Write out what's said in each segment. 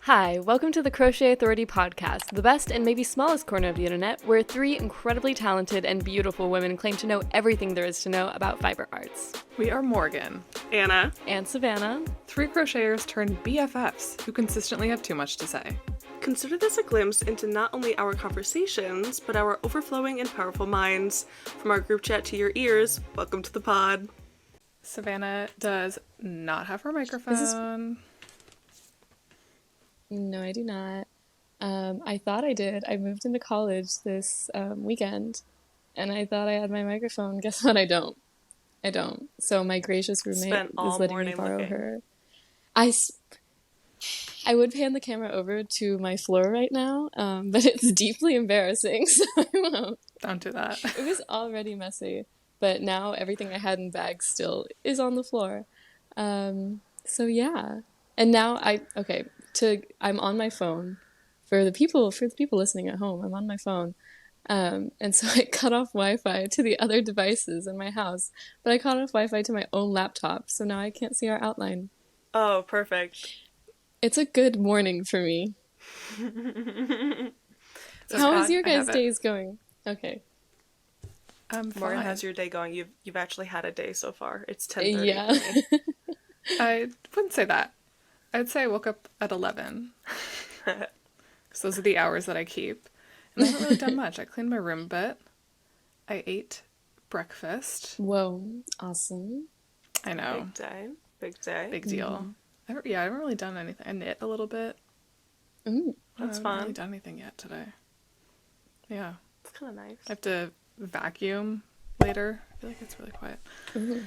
Hi, welcome to the Crochet Authority podcast, the best and maybe smallest corner of the internet, where three incredibly talented and beautiful women claim to know everything there is to know about fiber arts. We are Morgan, Anna, And Savannah. three crocheters turned BFFs who consistently have too much to say. consider this a glimpse into not only our conversations, but our overflowing and powerful minds. From our group chat to your ears, welcome to the pod. Savannah does not have her microphone. No, I do not. I thought I did. I moved into college this weekend, and I thought I had my microphone. Guess what? I don't. So my gracious roommate Spent all is letting me morning borrow looking. her. I would pan the camera over to my floor right now, but it's deeply embarrassing, so I won't. Don't do that. It was already messy, but now everything I had in bags still is on the floor. So yeah. And now I'm on my phone for the people listening at home. I'm on my phone. And so I cut off Wi-Fi to the other devices in my house, but I cut off Wi-Fi to my own laptop, so now I can't see our outline. Oh, perfect. It's a good morning for me. How is your guys' days going? Okay. Morgan, how's your day going? You've actually had a day so far. It's 10:30 Yeah. for me. I wouldn't say that. I'd say I woke up at 11. Because those are the hours that I keep. And I haven't really done much. I cleaned my room a bit. I ate breakfast. Whoa. Awesome. I know. Big day. Big day. Big deal. I haven't really done anything. I knit a little bit. Ooh. That's I haven't fun. really done anything yet today. Yeah. It's kind of nice. I have to vacuum later. I feel like it's really quiet. Ooh.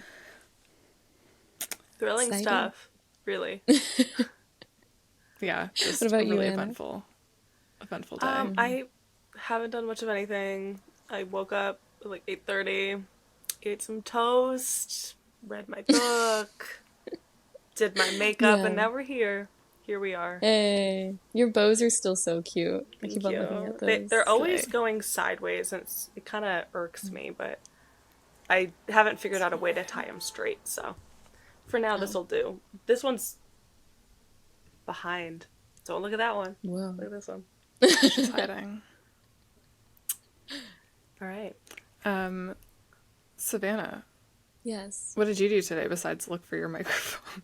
Thrilling Exciting. stuff. Really. Yeah. Just What about a you, really Anna? eventful day. I haven't done much of anything. I woke up at like 8:30, ate some toast, read my book, did my makeup, Yeah. and now we're here. Here we are. Hey, your bows are still so cute. I Thank keep on you. looking at those. They're always Slay. going sideways, and it kind of irks me, but I haven't figured out a way to tie them straight, so for now this will do. This one's behind. Don't look at that one. Whoa. Look at this one. She's hiding. All right. Savannah, Yes. what did you do today besides look for your microphone?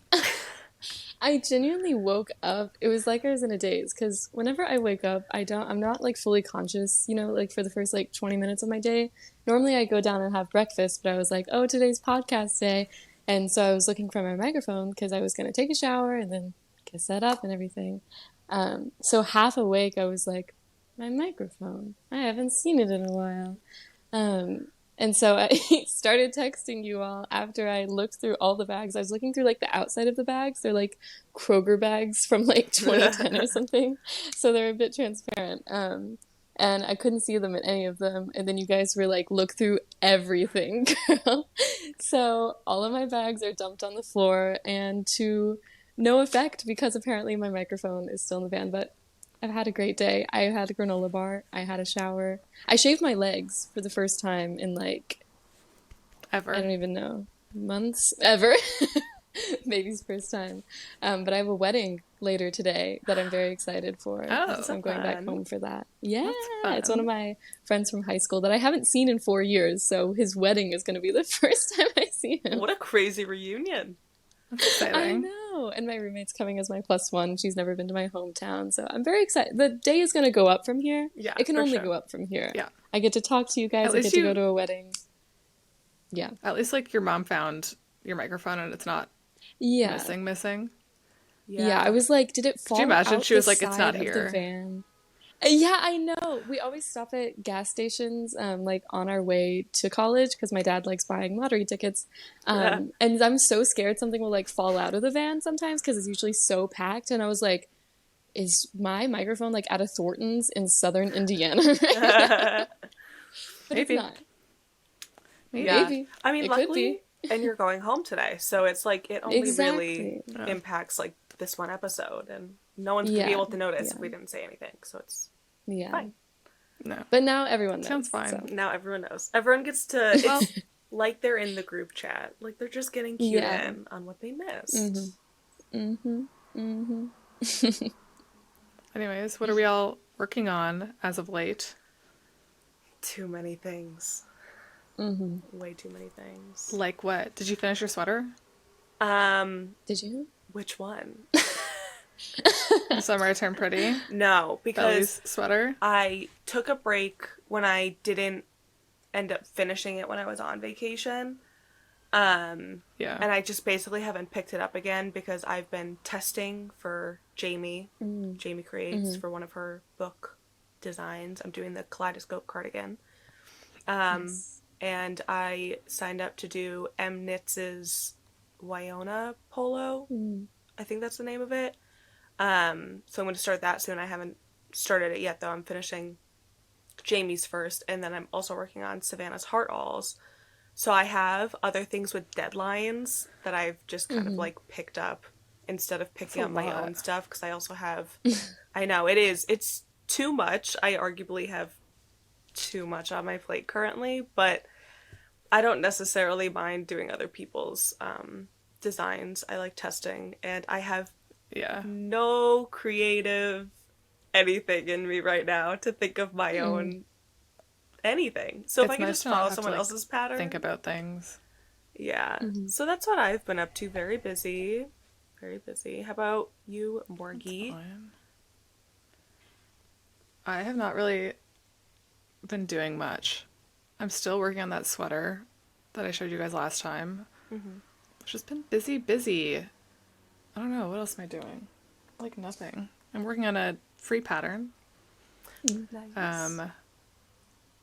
I genuinely woke up. It was like I was in a daze because whenever I wake up, I'm not like fully conscious, like for the first like 20 minutes of my day. Normally I go down and have breakfast, but I was like, oh, today's podcast day. And so I was looking for my microphone because I was going to take a shower and then get set up and everything. So half awake, I was like, my microphone. I haven't seen it in a while. And so I started texting you all after I looked through all the bags. I was looking through like the outside of the bags. They're like Kroger bags from like 2010 or something. So they're a bit transparent. And I couldn't see them in any of them. And then you guys were like, look through everything, girl. So all of my bags are dumped on the floor and to no effect because apparently my microphone is still in the van. But I've had a great day. I had a granola bar. I had a shower. I shaved my legs for the first time in like, Ever. I don't even know, months, ever. Baby's first time. But I have a wedding later today that I'm very excited for. Oh, So I'm going back fun. home for that. Yeah, That's it's one of fun. my friends from high school that I haven't seen in 4 years. So his wedding is going to be the first time I see him. What a crazy reunion. That's I exciting. know. And my roommate's coming as my +1. She's never been to my hometown. So I'm very excited. The day is going to go up from here. Yeah, It can for only sure. go up from here. Yeah. I get to talk to you guys. At I least get to you- go to a wedding. Yeah. At least like your mom found your microphone and it's not Yeah. missing. Yeah, I was like, did it fall you imagine? out She was the like, "It's not side of here." the van? Yeah, I know. We always stop at gas stations, like on our way to college, because my dad likes buying lottery tickets. And I'm so scared something will like fall out of the van sometimes because it's usually so packed. And I was like, is my microphone like at a Thornton's in southern Indiana right now? But Maybe. it's not. Maybe. Yeah. Maybe. I mean, It could luckily, and you're going home today, so it's like it only really Yeah. impacts like this one episode, and no one's gonna Yeah, be able to notice yeah. if we didn't say anything. So it's Yeah. fine. No. But now everyone knows. Sounds fine. so. Now everyone knows. Everyone gets to. Well- It's like they're in the group chat. Like they're just getting cued Yeah. in on what they missed. Mm-hmm. Mm-hmm. Mm-hmm. Anyways, what are we all working on as of late? Too many things. Mm-hmm. Way too many things. Like what? Did you finish your sweater? Did you? Which one? The Summer I Turned Pretty? No, because Belly's sweater? I took a break when I didn't end up finishing it when I was on vacation. Yeah. And I just basically haven't picked it up again because I've been testing for Jamie. Jamie creates for one of her book designs. I'm doing the kaleidoscope cardigan. Yes. And I signed up to do M Knitz's Wyona polo. I think that's the name of it. So I'm going to start that soon. I haven't started it yet, though. I'm finishing Jamie's first, and then I'm also working on Savannah's Heart Alls. So I have other things with deadlines that I've just kind of like picked up instead of picking up my own stuff, because I also have, I know, it's too much. I arguably have too much on my plate currently, but I don't necessarily mind doing other people's designs. I like testing, and I have Yeah. no creative anything in me right now to think of my own anything. So if It's I could nice just to not follow have to, someone like, else's pattern. think about things. Yeah. So that's what I've been up to. Very busy. Very busy. How about you, Morgie? Fine. I have not really been doing much. I'm still working on that sweater that I showed you guys last time. I've just been busy. I don't know. What else am I doing? Like nothing. I'm working on a free pattern. Nice.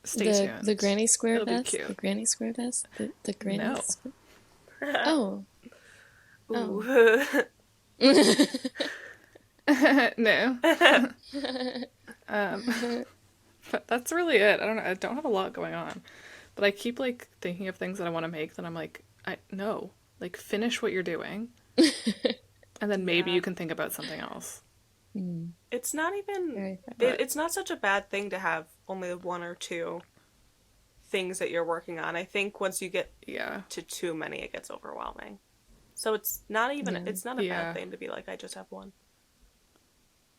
Stay tuned. The granny square It'll be vest. cute. The granny square vest. The granny. No. Oh. Ooh. No. But that's really it. I don't know. I don't have a lot going on. But I keep like thinking of things that I want to make that I'm like, no. Like finish what you're doing. And then maybe you can think about something else. It's not even it's not such a bad thing to have only one or two things that you're working on. I think once you get to too many, it gets overwhelming. So it's not even it's not a bad thing to be like, I just have one.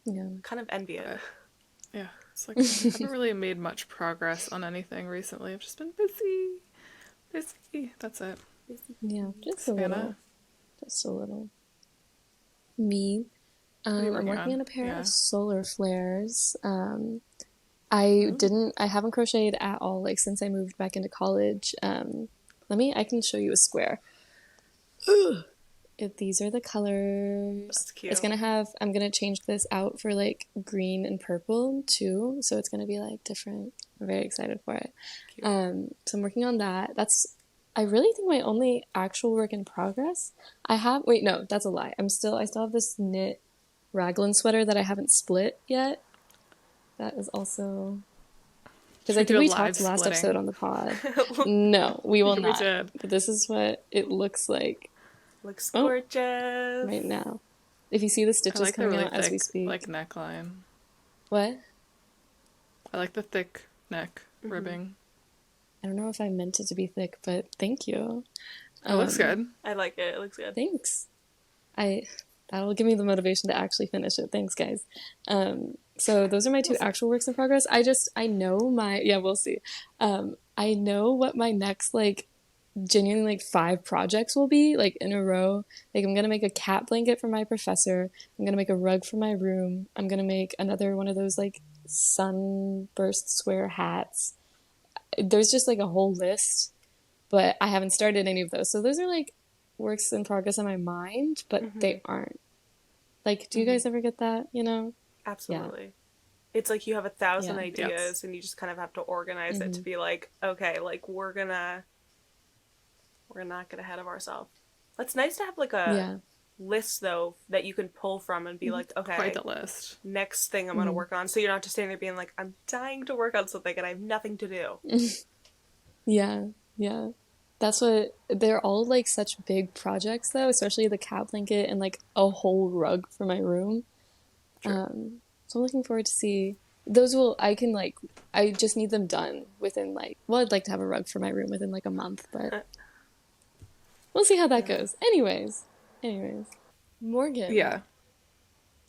Yeah. Kind of envy it. Yeah. It's like I haven't really made much progress on anything recently. I've just been busy. Busy. That's it. Yeah. Just Savannah? a little. Just a little. Me. What are you I'm working working on? on a pair of solar flares. I haven't crocheted at all, like, since I moved back into college. I can show you a square. These are the colors. That's cute. I'm gonna change this out for, like, green and purple, too, so it's gonna be, like, different. I'm very excited for it. Cute. So I'm working on that. I really think my only actual work in progress. Wait, no, that's a lie. I still have this knit raglan sweater that I haven't split yet. That is also because I think we talked last episode on the pod. No, we will not. We did. But this is what it looks like. Looks gorgeous. Right now. If you see the stitches coming really out as we speak. Like neckline. What? I like the thick neck ribbing. I don't know if I meant it to be thick, but thank you. It looks good. I like it. It looks good. Thanks. That'll give me the motivation to actually finish it. Thanks, guys. So those are my two actual works in progress. I know we'll see. I know what my next, like, genuinely, like, 5 projects will be, like, in a row. Like, I'm gonna make a cat blanket for my professor. I'm gonna make a rug for my room. I'm gonna make another one of those, like, sunburst square hats. There's just, like, a whole list, but I haven't started any of those. So those are, like, works in progress in my mind, but they aren't. Like, do you guys ever get that, you know? Absolutely. Yeah. It's like you have 1,000 ideas and you just kind of have to organize it to be like, okay, like we're not get ahead of ourselves. It's nice to have like a list though that you can pull from and be like, okay, quite the list. Next thing I'm gonna work on. So you're not just sitting there being like, I'm dying to work on something and I have nothing to do. Yeah. That's what they're all like such big projects though, especially the cat blanket and like a whole rug for my room. Sure. So I'm looking forward to see those. I just need them done within I'd like to have a rug for my room within like a month, but we'll see how that goes. Anyways, Morgan. Yeah.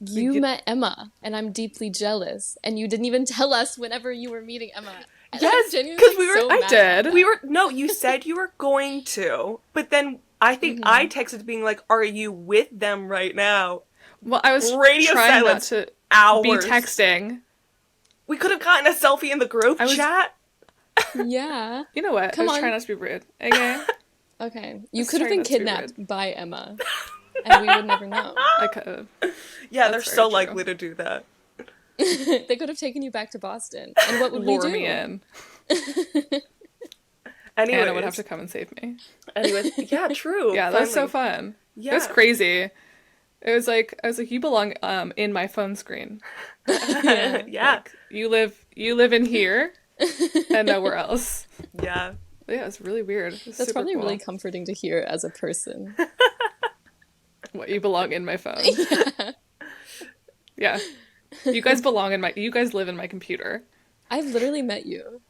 You met Emma, and I'm deeply jealous. And you didn't even tell us whenever you were meeting Emma. And Yes, I'm genuinely, because we were. so I mad did. about We that. were no. You said you were going to, but then I think I texted being like, "Are you with them right now?" Well, I was Radio trying not silence. to Hours. be texting. We could have gotten a selfie in the group I was- chat. Yeah. You know what? Come I was on. trying not to be rude. Okay? Okay. You Let's could have try been not to be kidnapped by Emma. And we would never know. I could have. Yeah, That's they're very so true. likely to do that. They could have taken you back to Boston. And what would we Lure do? me in. Anyways, Anna would have to come and save me. Anyways, yeah, true. Yeah, that's so finally. fun. Yeah. It was crazy. It was like, I was like, you belong in my phone screen. Yeah. You live in here and nowhere else. Yeah. But yeah, it was really weird. It was That's super probably cool. really comforting to hear as a person. What, you belong in my phone. Yeah. You guys belong in you guys live in my computer. I've literally met you.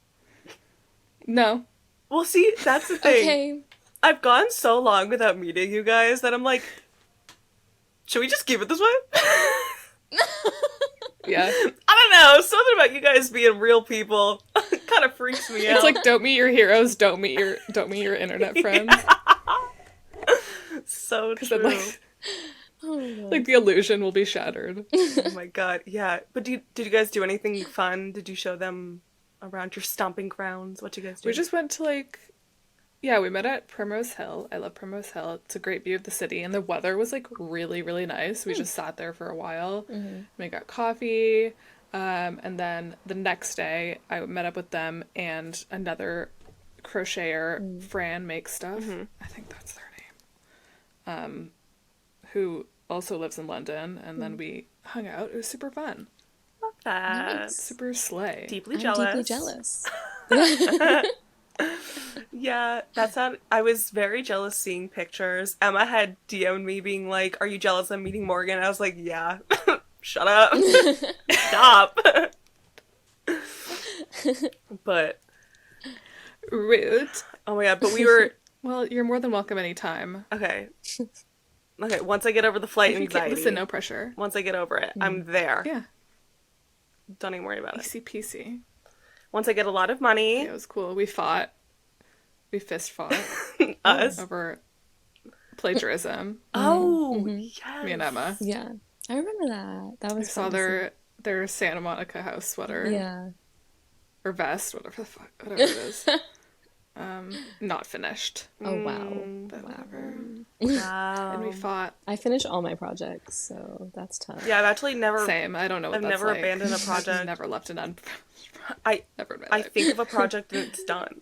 No. Well, see, that's the thing. Okay. I've gone so long without meeting you guys that I'm like, should we just keep it this way? Yeah. I don't know. Something about you guys being real people kind of freaks me out. It's like, don't meet your heroes, don't meet your internet friends. so true. Then, like, Oh my God. like the illusion will be shattered. Oh my god, yeah. But did you guys do anything fun? Did you show them around your stomping grounds? What you guys do? We just went to yeah, we met at Primrose Hill. I love Primrose Hill. It's a great view of the city, and the weather was really, really nice. We just sat there for a while. We got coffee, and then the next day I met up with them and another crocheter, Fran Makes Stuff. I think that's their name. Who also lives in London, and then we hung out. It was super fun. Love that. Nice. Super slay. Deeply I'm jealous. deeply jealous. Yeah, that's how I was very jealous seeing pictures. Emma had DM'd me being like, "Are you jealous I'm meeting Morgan?" I was like, "Yeah." Shut up. Stop. But Rude. oh my god, but we were Well, you're more than welcome anytime. okay. Okay, once I get over the flight If you can't anxiety. listen, no pressure. Once I get over it, I'm there. Yeah. Don't even worry about it. Easy peasy. Once I get a lot of money, Yeah, it was cool. We fought. We fist fought us. over plagiarism. Oh, yes. Me and Emma. Yeah. I remember that. That I was saw fun to their Santa Monica house sweater. see. Yeah. Or vest, whatever it is. Not finished. Oh, wow. But whatever. Wow. And we fought. I finish all my projects, so that's tough. Yeah, I've actually never. Same. I don't know what I've that's never like. abandoned a I've project. never left it un. I Never in my I life. think of a project and it's done.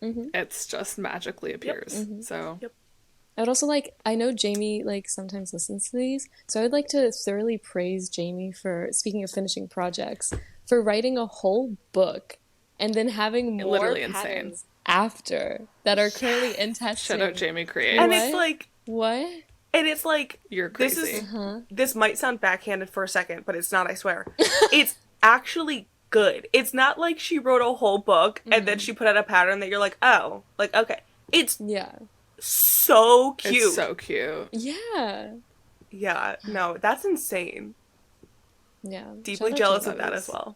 It's just magically appears. So. Yep. I would also I know Jamie sometimes listens to these, so I would like to thoroughly praise Jamie for, speaking of finishing projects, for writing a whole book and then having more Literally insane. patterns after that are currently in testing. Shout out Jamie Create. And What? it's like, What? You're this crazy. is this might sound backhanded for a second, but it's not, I swear. It's actually good. It's not like she wrote a whole book and then she put out a pattern that you're like, oh, like, okay. It's Yeah. so cute. It's so cute. Yeah. Yeah, no, that's insane. Yeah. Deeply Shout out jealous to of that is. as well.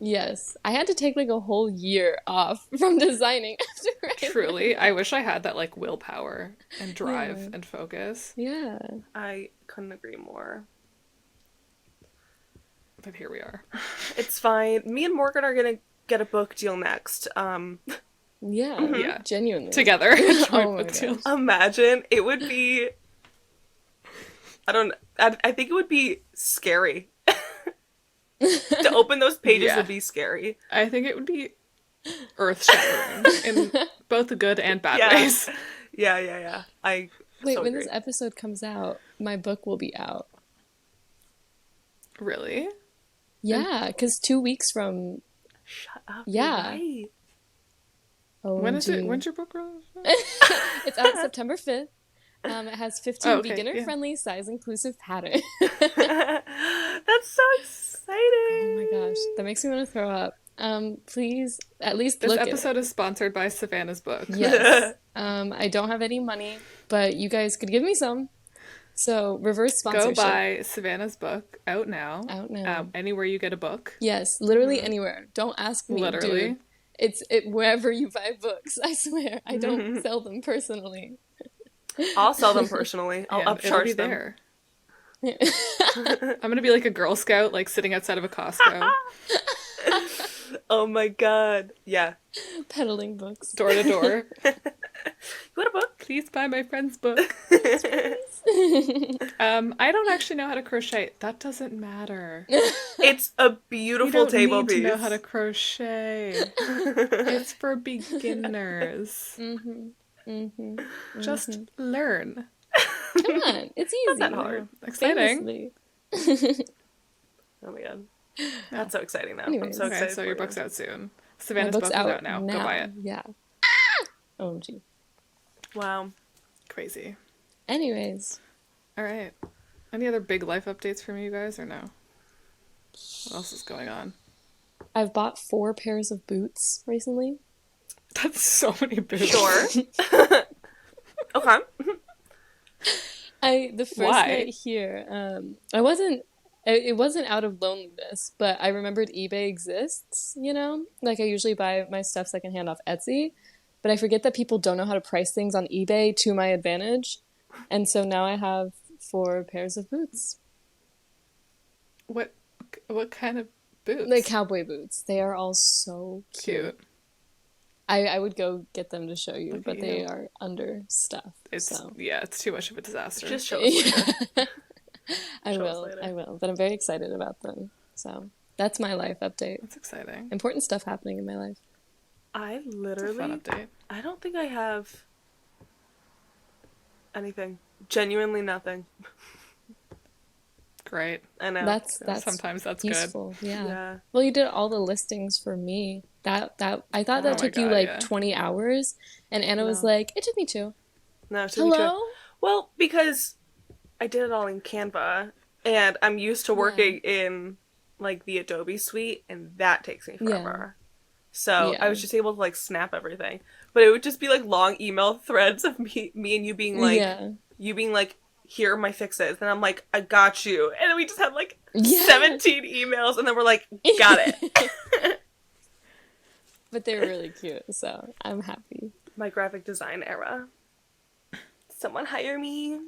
Yes. I had to take a whole year off from designing after writing. Truly, I wish I had that willpower and drive and focus. Yeah. I couldn't agree more. But here we are. It's fine. Me and Morgan are gonna get a book deal next. Yeah. Yeah. Genuinely. Together. Joint Oh my book deal. gosh. Imagine it would be. I think it would be scary. To open those pages Yeah. would be scary. I think it would be earth-shattering in both the good and bad Yeah. ways. Yeah. I Wait, so when agree. this episode comes out, my book will be out. Really? Yeah, because 2 weeks from Shut up. Yeah. You're right. When is it? OMG. When's your book release? It's out September 5th. It has 15 Oh, okay, beginner-friendly, size-inclusive patterns. That's so exciting. Oh my gosh, that makes me want to throw up. Please, at least This look at it. episode is sponsored by Savannah's book. Yes. I don't have any money, but you guys could give me some. So reverse Go sponsorship. buy Savannah's book, out now. Out now. Anywhere you get a book. Yes, literally anywhere. Don't ask me, Literally. dude. It's wherever you buy books. I swear, I don't sell them personally. I'll sell them personally. I'll And it'll be upcharge them. there. I'm gonna be like a Girl Scout, like sitting outside of a Costco, Oh my god. Yeah. Peddling books. door to door. You want a book? Please buy my friend's book. I don't actually know how to crochet. That doesn't matter. It's a You beautiful don't table need piece. to know how to crochet. It's for beginners. Just learn. Come on, it's easy. Not that hard. Exciting. Famously. Oh my god. That's so exciting though. I'm Anyways. so Okay, excited so for your you. book's out soon. My Savannah's book's book is out now. Go buy it. Yeah. Oh, gee. Wow. Crazy. Anyways, All right. Any other big life updates from you guys or no? What else is going on? I've bought 4 pairs of boots recently. That's so many boots. Sure. Okay. The first Why? night here, it wasn't out of loneliness, but I remembered eBay exists, you know? Like I usually buy my stuff secondhand off Etsy, but I forget that people don't know how to price things on eBay to my advantage. And so now I have 4 pairs of boots. What kind of boots? Like cowboy boots. They are all so cute. Cute. I would go get them to show you, Look but at they you. are under stuff. It's So. it's too much of a disaster. Just show us later. I Show us will. later. I will. But I'm very excited about them. So that's my life update. That's exciting. Important stuff happening in my life. I It's a literally fun update. I don't think I have anything. Genuinely nothing. Great. I know. That's Sometimes that's good. useful. Yeah. Yeah. Well, you did all the listings for me. That I thought Oh that my took you God, like yeah. 20 hours, and Anna was No. like, "It took me 2." No, to be true. Hello? Well, because I did it all in Canva, and I'm used to working in like the Adobe suite, and that takes me forever. So Yeah. I was just able to like snap everything, but it would just be like long email threads of me and you being like, here are my fixes, and I'm like, I got you, and then we just had like Yeah. 17 emails, and then we're like, got it. But they were really cute, so I'm happy. My graphic design era. Someone hire me.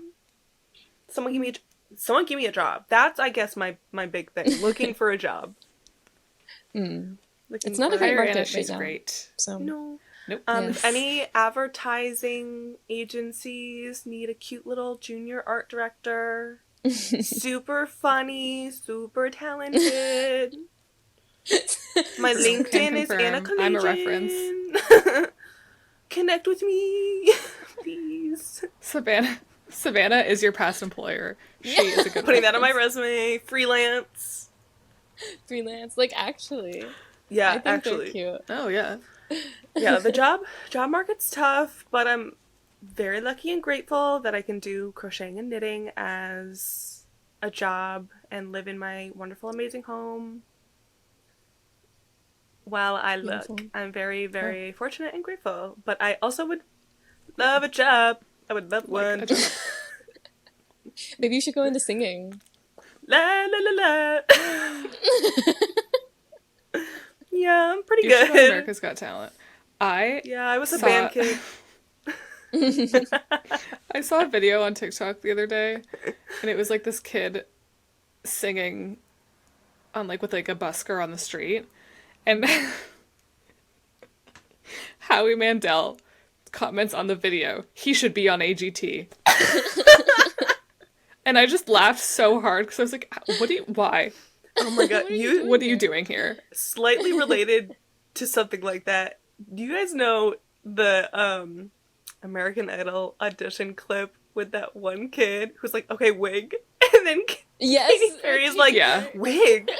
Someone give me a job. That's, I guess, my big thing. Looking for a job. Looking It's not for a great Hire market Anna, right she's now. great. So No. Nope. Yes. Any advertising agencies need a cute little junior art director. Super funny, super talented. My LinkedIn is confirm. Anna Collegian. I'm a reference. Connect with me, please. Savannah is your past employer. She is a good Putting that on my reference. resume. Freelance. freelance, like actually, Yeah, I think actually. they're cute. Oh yeah. Yeah, the job market's tough, but I'm very lucky and grateful that I can do crocheting and knitting as a job and live in my wonderful, amazing home while I look. Beautiful. I'm very, very fortunate and grateful, but I also would love a job. I would love Like, one. a job. Maybe you should go into singing. La la la la. Yeah, I'm pretty You should go to good. America's Got Talent. I Yeah, I was a saw- band kid. I saw a video on TikTok the other day, and it was like this kid singing on like with like a busker on the street, and Howie Mandel comments on the video, "He should be on AGT." And I just laughed so hard because I was like, why? Oh my god, What are you doing here? slightly related to something like that. Do you guys know the American Idol audition clip with that one kid who's like, okay, wig, and then Yes. Katy Perry's like, Yeah. wig.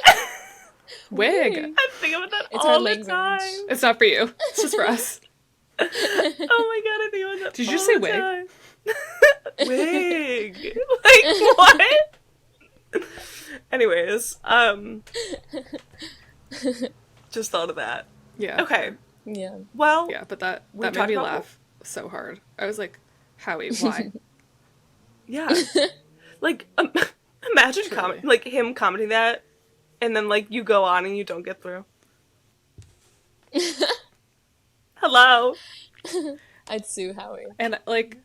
Wig. I think about that It's all our the language. time. It's not for you. It's just for us. Oh my god, I think about that. Did you all say the wig? time. Wig. Like what? Anyways, just thought of that. Yeah. Okay. Yeah. Well, Yeah, but that We made talked me about- laugh so hard. I was like, Howie, why? yeah. Like, imagine Truly. like him commenting that, and then like you go on and you don't get through. Hello. I'd sue Howie. And like,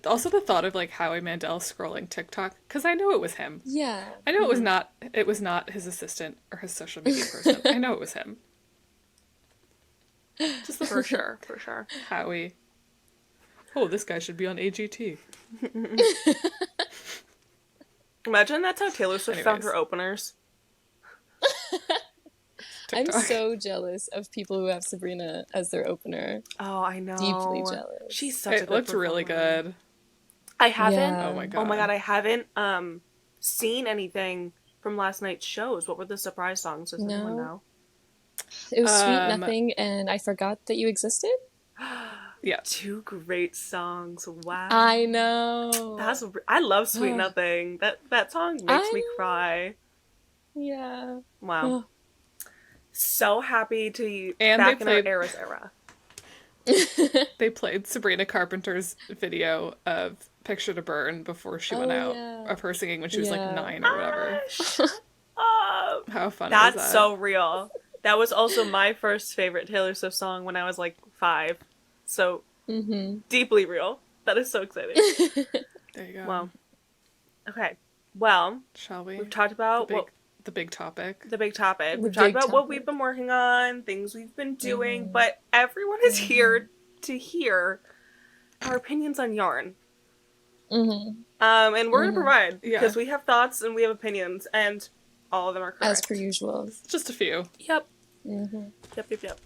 also the thought of like Howie Mandel scrolling TikTok, because I know it was him. Yeah. I know it was not his assistant or his social media person. I know it was him. Just For sure, for sure. Howie. Oh, this guy should be on AGT. Imagine that's how Taylor Swift found Anyways. her openers. I'm TikTok. so jealous of people who have Sabrina as their opener. Oh, I know. Deeply jealous. She's such a It good looked really performer. good. I haven't. Yeah. Oh my god. Oh my god, I haven't seen anything from last night's shows. What were the surprise songs? Does anyone No. know? It was Sweet Nothing and I Forgot That You Existed. Yeah. 2 great songs. Wow. I know. I love Sweet Nothing. That song makes me cry. Yeah. Wow. So happy to be And back they in our played- era's era. They played Sabrina Carpenter's video of Picture to Burn before she went out, yeah. of her singing when she was like Yeah. 9 or whatever. Shut up. How fun That's is that? so real. That was also my first favorite Taylor Swift song when I was like 5. So deeply real. That is so exciting. There you go. Wow. Okay. Well, Shall we? we've talked about the big topic. the big topic. The We've talked big about what topic. we've been working on, things we've been doing, but everyone is here to hear our opinions on yarn. And we're gonna provide Yeah. because we have thoughts and we have opinions, and all of them are correct. As per usual. Just a few. Yep. Yep.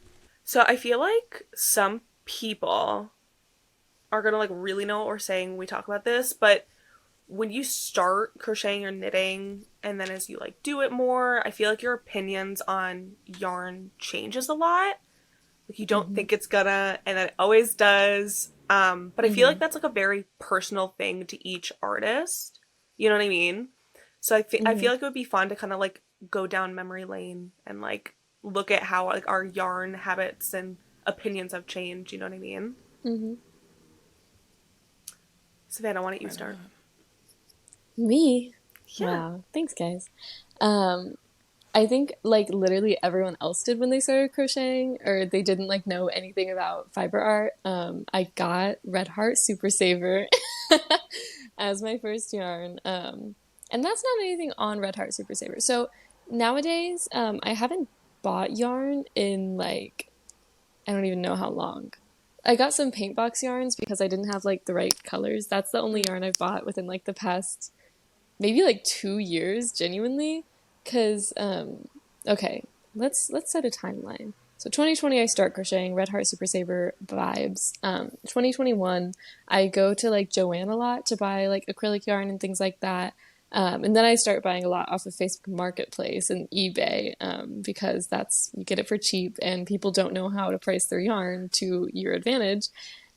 So I feel like some people are gonna like really know what we're saying when we talk about this, but when you start crocheting or knitting and then as you like do it more, I feel like your opinions on yarn changes a lot. Like you don't think it's gonna, and then it always does. But I feel like that's like a very personal thing to each artist. You know what I mean? So I feel like it would be fun to kind of like go down memory lane and like look at how like our yarn habits and opinions have changed. You know what I mean? Savannah, why don't you start? Me? Yeah. Wow. Thanks, guys. I think like literally everyone else did when they started crocheting, or they didn't like know anything about fiber art. I got Red Heart Super Saver as my first yarn. And that's not anything on Red Heart Super Saver. So nowadays, I haven't bought yarn in like, I don't even know how long. I got some paint box yarns because I didn't have like the right colors. That's the only yarn I've bought within like the past maybe like 2 years, genuinely. Cause okay, let's set a timeline. So 2020 I start crocheting Red Heart Super Saver vibes. 2021 I go to like Joann a lot to buy like acrylic yarn and things like that. And then I start buying a lot off of Facebook Marketplace and eBay because you get it for cheap and people don't know how to price their yarn to your advantage.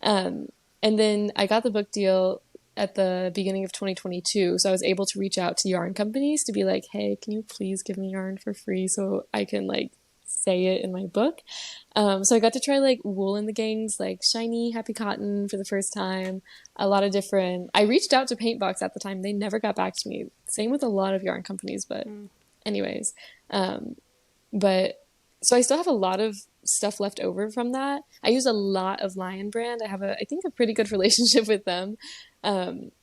And then I got the book deal at the beginning of 2022, so I was able to reach out to yarn companies to be like, hey, can you please give me yarn for free so I can like say it in my book. So I got to try like Wool in the Gangs, like shiny happy cotton for the first time. A lot of different, I reached out to Paintbox at the time, they never got back to me. Same with a lot of yarn companies, but anyways, but so I still have a lot of stuff left over from that. I use a lot of Lion Brand. I have I think a pretty good relationship with them.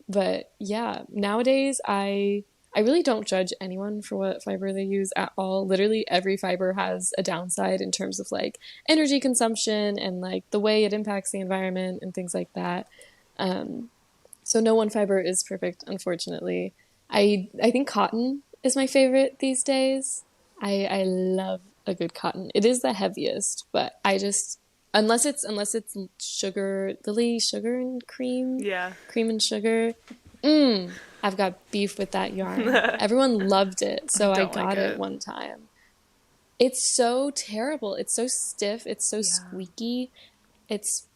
But yeah, nowadays I really don't judge anyone for what fiber they use at all. Literally every fiber has a downside in terms of like energy consumption and like the way it impacts the environment and things like that. So no one fiber is perfect, unfortunately. I think cotton is my favorite these days. I love a good cotton. It is the heaviest, but I just unless it's sugar and cream. Yeah. Cream and sugar. I've got beef with that yarn. Everyone loved it, so I got it one time. It's so terrible. It's so stiff. It's so squeaky. It's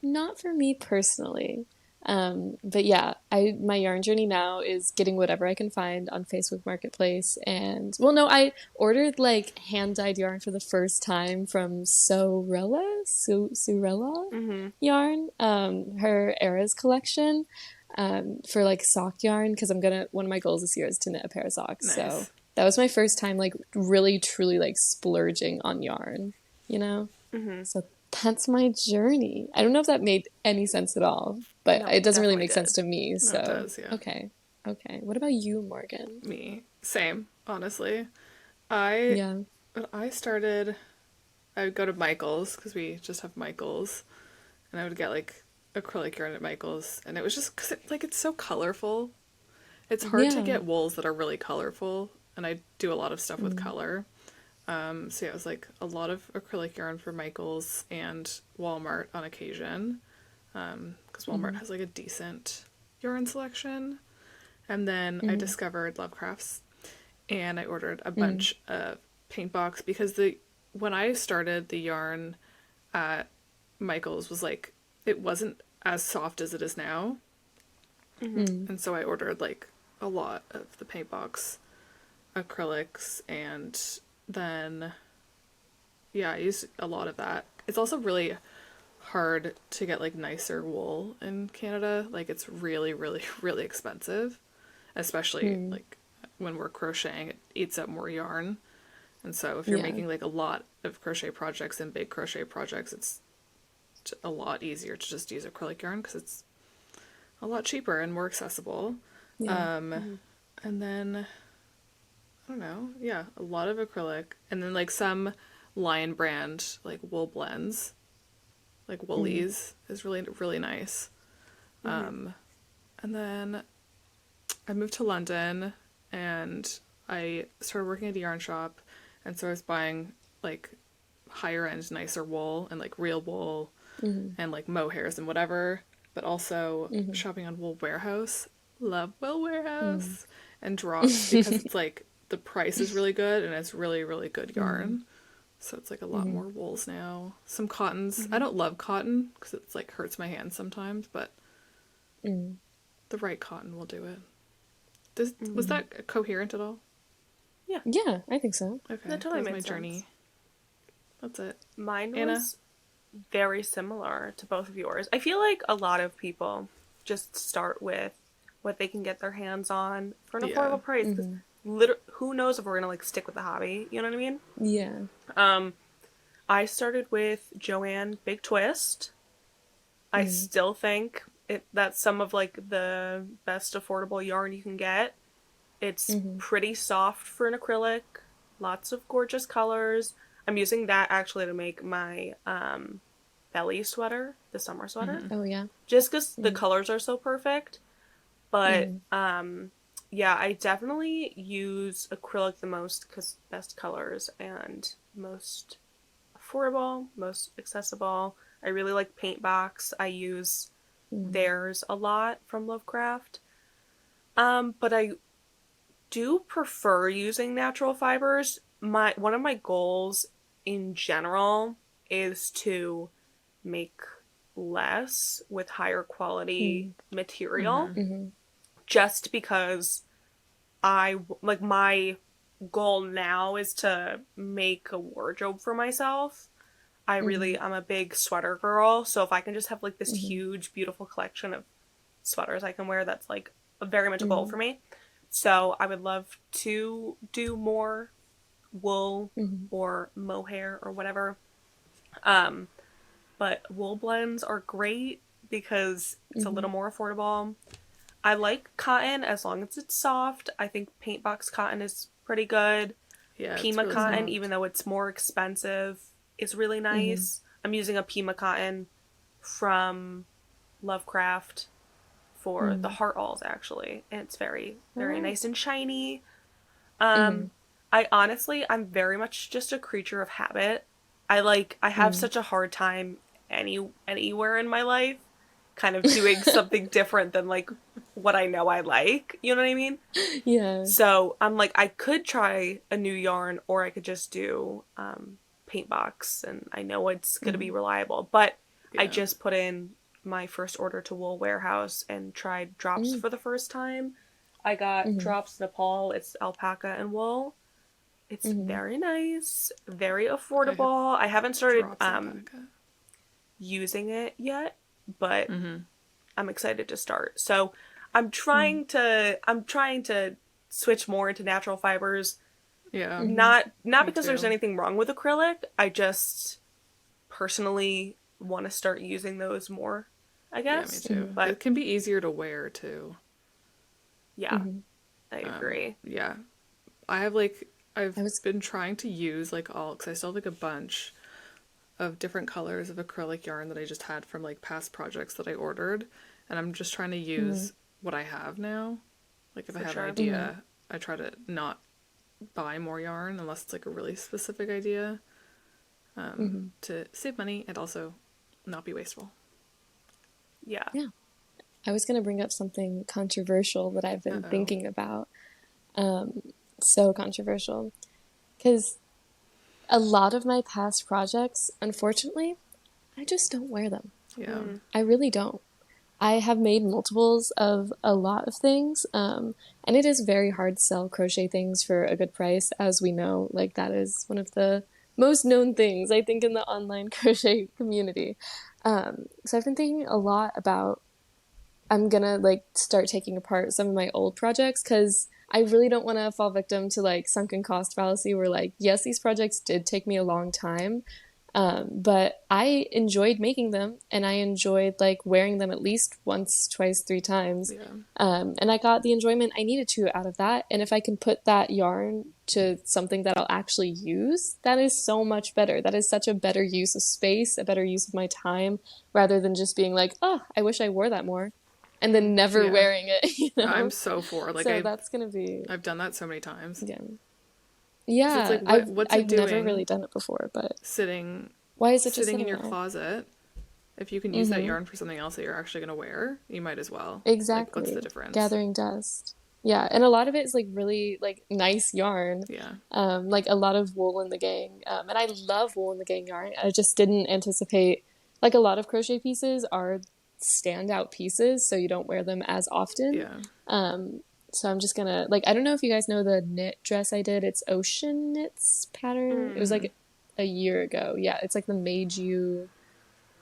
not for me personally. But yeah, my yarn journey now is getting whatever I can find on Facebook Marketplace. And well, no, I ordered like hand-dyed yarn for the first time from Sorella yarn, her Eras collection. for like sock yarn because one of my goals this year is to knit a pair of socks. So Nice. that was my first time like really truly like splurging on yarn, you know? Mm-hmm. So that's my journey. I don't know if that made any sense at all, but No, it it doesn't really definitely make sense did. to me. No, it So, does, yeah. okay. Okay. What about you, Morgan? Me. Same, honestly. I Yeah. when I started, I would go to Michael's because we just have Michael's, and I would get like acrylic yarn at Michael's, and it was just because it's so colorful. It's hard to Yeah. get wools that are really colorful, and I do a lot of stuff with Mm. color. So yeah, it was like a lot of acrylic yarn for Michael's and Walmart on occasion, because Walmart Mm. has like a decent yarn selection. And then I Mm. discovered Love Crafts, and I ordered a Mm. bunch of paint box because the when I started the yarn at Michael's was like it wasn't as soft as it is now, Mm-hmm. Mm. and so I ordered like a lot of the paint box acrylics, and then yeah, I used a lot of that. It's also really hard to get like nicer wool in Canada. Like it's really, really, really expensive, especially Mm. like when we're crocheting, it eats up more yarn. And so if you're Yeah. making like a lot of crochet projects and big crochet projects, it's a lot easier to just use acrylic yarn because it's a lot cheaper and more accessible. Yeah. Mm-hmm. And then I don't know, yeah, a lot of acrylic, and then like some Lion brand like wool blends, like Mm. Woolies is really really nice. Mm-hmm. And then I moved to London and I started working at a yarn shop, and so I was buying like higher end nicer wool and like real wool Mm. and like mohairs and whatever, but also Mm. shopping on Wool Warehouse. Love Wool Mm. Warehouse. And Drops because it's like the price is really good and it's really really good Mm. yarn. So it's like a lot Mm. more wools now. Some cottons. I Mm-hmm. don't love cotton because it's like hurts my hands sometimes, but Mm. the right cotton will do it. Was Mm-hmm. that coherent at all? Yeah, Yeah, I think so. Okay, that that totally was my made journey. sense. That's it. Mine Anna? was very similar to both of yours. I feel like a lot of people just start with what they can get their hands on for an Yeah. affordable price. Because Mm. who knows if we're gonna like stick with the hobby? You know what I mean? Yeah. Um, I started with Joanne Big Twist. I Mm. still think that's some of like the best affordable yarn you can get. It's Mm. pretty soft for an acrylic, lots of gorgeous colors. I'm using that actually to make my belly sweater, the summer sweater, Mm-hmm. Oh, yeah. just because the Mm. colors are so perfect. But Mm. yeah, I definitely use acrylic the most because best colors and most affordable, most accessible. I really like Paintbox. I use Mm. theirs a lot from Lovecraft. But I do prefer using natural fibers. My one of my goals in general is to make less with higher quality Mm. material, Mm-hmm. Mhm. just because I like my goal now is to make a wardrobe for myself. Mhm. I'm a big sweater girl, so if I can just have like this Mhm. huge beautiful collection of sweaters I can wear, that's like very much a goal for Mhm. me. So I would love to do more wool Mhm. or mohair or whatever. Um, but wool blends are great because it's a Mhm. little more affordable. I like cotton as long as it's soft. I think paint box cotton is pretty good. Yeah, it's Pima really cotton, Mhm. even soft. though it's more expensive, is really Mhm. nice. I'm using a Pima cotton from Lovecraft for the Mhm. heart alls actually, and it's very very Oh. nice and shiny. Um, Mhm. I'm very much just a creature of habit. I have Mhm. such a hard time anywhere in my life kind of doing something different than like what I know I like. You know what I mean? Yeah. So I'm like, I could try a new yarn, or I could just do paint box, and I know it's gonna be Mhm. reliable. But I Yeah. just put in my first order to Wool Warehouse and tried drops Mm. for the first time. I got Mhm. drops Nepal. It's alpaca and wool. It's Mhm. very nice, very I have affordable. I haven't started drops alpaca. using it yet, but Mm-hmm. I'm excited to start. So I'm trying to switch more into natural fibers. Yeah, Not me because there's too. anything wrong with acrylic. I just personally want to start using those more, I Yeah, me guess. too. But It can be easier to wear too. yeah, I agree. Yeah, I have like I've I was been trying to use like all because I still have like a bunch of different colors of acrylic yarn that I just had from like past projects that I ordered, and I'm just trying to use what I have now. Like if I For have an sure. idea, I try to not buy more yarn unless it's like a really specific idea, to save money and also not be wasteful. Yeah. yeah. I was gonna bring up something controversial that I've been Uh-oh. thinking about. So controversial. Because a lot of my past projects, unfortunately, I just don't wear them. Yeah. I really don't. I have made multiples of a lot of things, and it is very hard to sell crochet things for a good price, as we know. Like, that is one of the most known things, I think, in the online crochet community. So I've been thinking a lot about I'm gonna like start taking apart some of my old projects because I really don't want to fall victim to like sunken cost fallacy where like, yes, these projects did take me a long time, but I enjoyed making them and I enjoyed like wearing them at least once, twice, three times. Yeah. And I got the enjoyment I needed to out of that. And if I can put that yarn to something that I'll actually use, that is so much better. That is such a better use of space, a better use of my time, rather than just being like, oh, I wish I wore that more and then never Yeah. wearing it, you I'm know? so for like So that's gonna be, I've done that so many times. yeah. Because it's Yeah, like what's it I've never doing really done it before, but sitting why is it just sitting in sitting your there? closet? If you can use that yarn for something else that you're actually going to wear, you might as well. Like what's the Exactly. difference? Gathering dust. Yeah, and a lot of it is like really like nice yarn. Yeah. Like a lot of wool in the gang. And I love wool in the gang yarn. I just didn't anticipate like a lot of crochet pieces are standout pieces, so you don't wear them as often. Yeah. So I'm just gonna like I don't know if you guys know the knit dress I did. It's Ocean Knits pattern. It was like a year ago. Yeah, it's like the Made You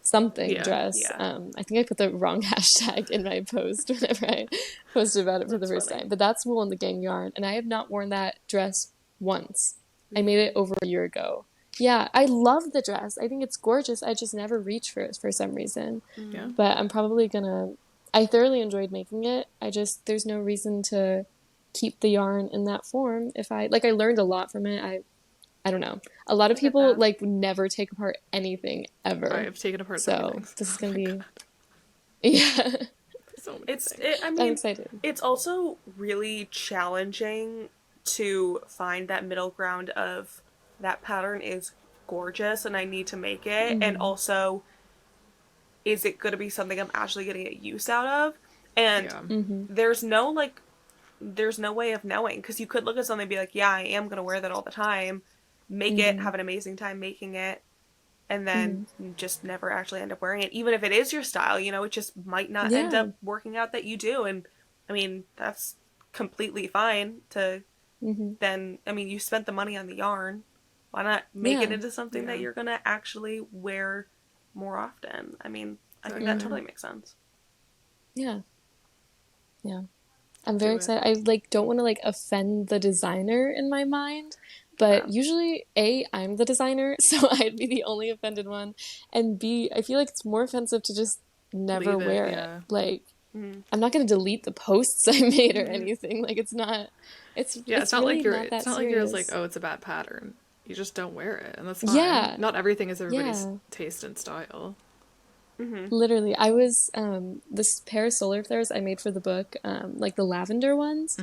something Yeah. dress. Yeah. I think I put the wrong hashtag in my post whenever I posted about it for the That's first funny. time. But that's wool in the gang yarn, and I have not worn that dress once. I made it over a year ago. Yeah, I love the dress. I think it's gorgeous. I just never reach for it for some reason. Yeah. But I'm probably gonna. I thoroughly enjoyed making it. I just there's no reason to keep the yarn in that form. If I like, I learned a lot from it. I don't know. A lot of I get people that. like never take apart anything I ever. have taken apart so many So things. this is Oh gonna my be god. yeah. So many things. I I'm mean, excited. it's also really challenging to find that middle ground of that pattern is gorgeous and I need to make it, and also is it going to be something I'm actually going to get use out of? And Yeah. there's no there's no way of knowing because you could look at something and be like, yeah, I am going to wear that all the time, make it, have an amazing time making it, and then just never actually end up wearing it. Even if it is your style, it just might not end Yeah. up working out that you do. And I mean, that's completely fine to then, I mean, you spent the money on the yarn. Why not make it Yeah. into something Yeah. that you're going to actually wear more often? I mean, I think that Exactly. totally makes sense. Yeah. Yeah. I'm Do very it. excited. I like don't want to like offend the designer in my mind, but Yeah. usually A, I'm the designer, so I'd be the only offended one. And B, I feel like it's more offensive to just never Leave it. wear it. Yeah. Like I'm not gonna delete the posts I made or anything. Like it's not Yeah. It's it's not really like you're. not It's that not like you're just like, serious. oh, it's a bad pattern. You just don't wear it, and that's fine. Yeah. Not everything is everybody's Yeah. taste and style. Literally, I was this pair of solar flares I made for the book, like the lavender ones.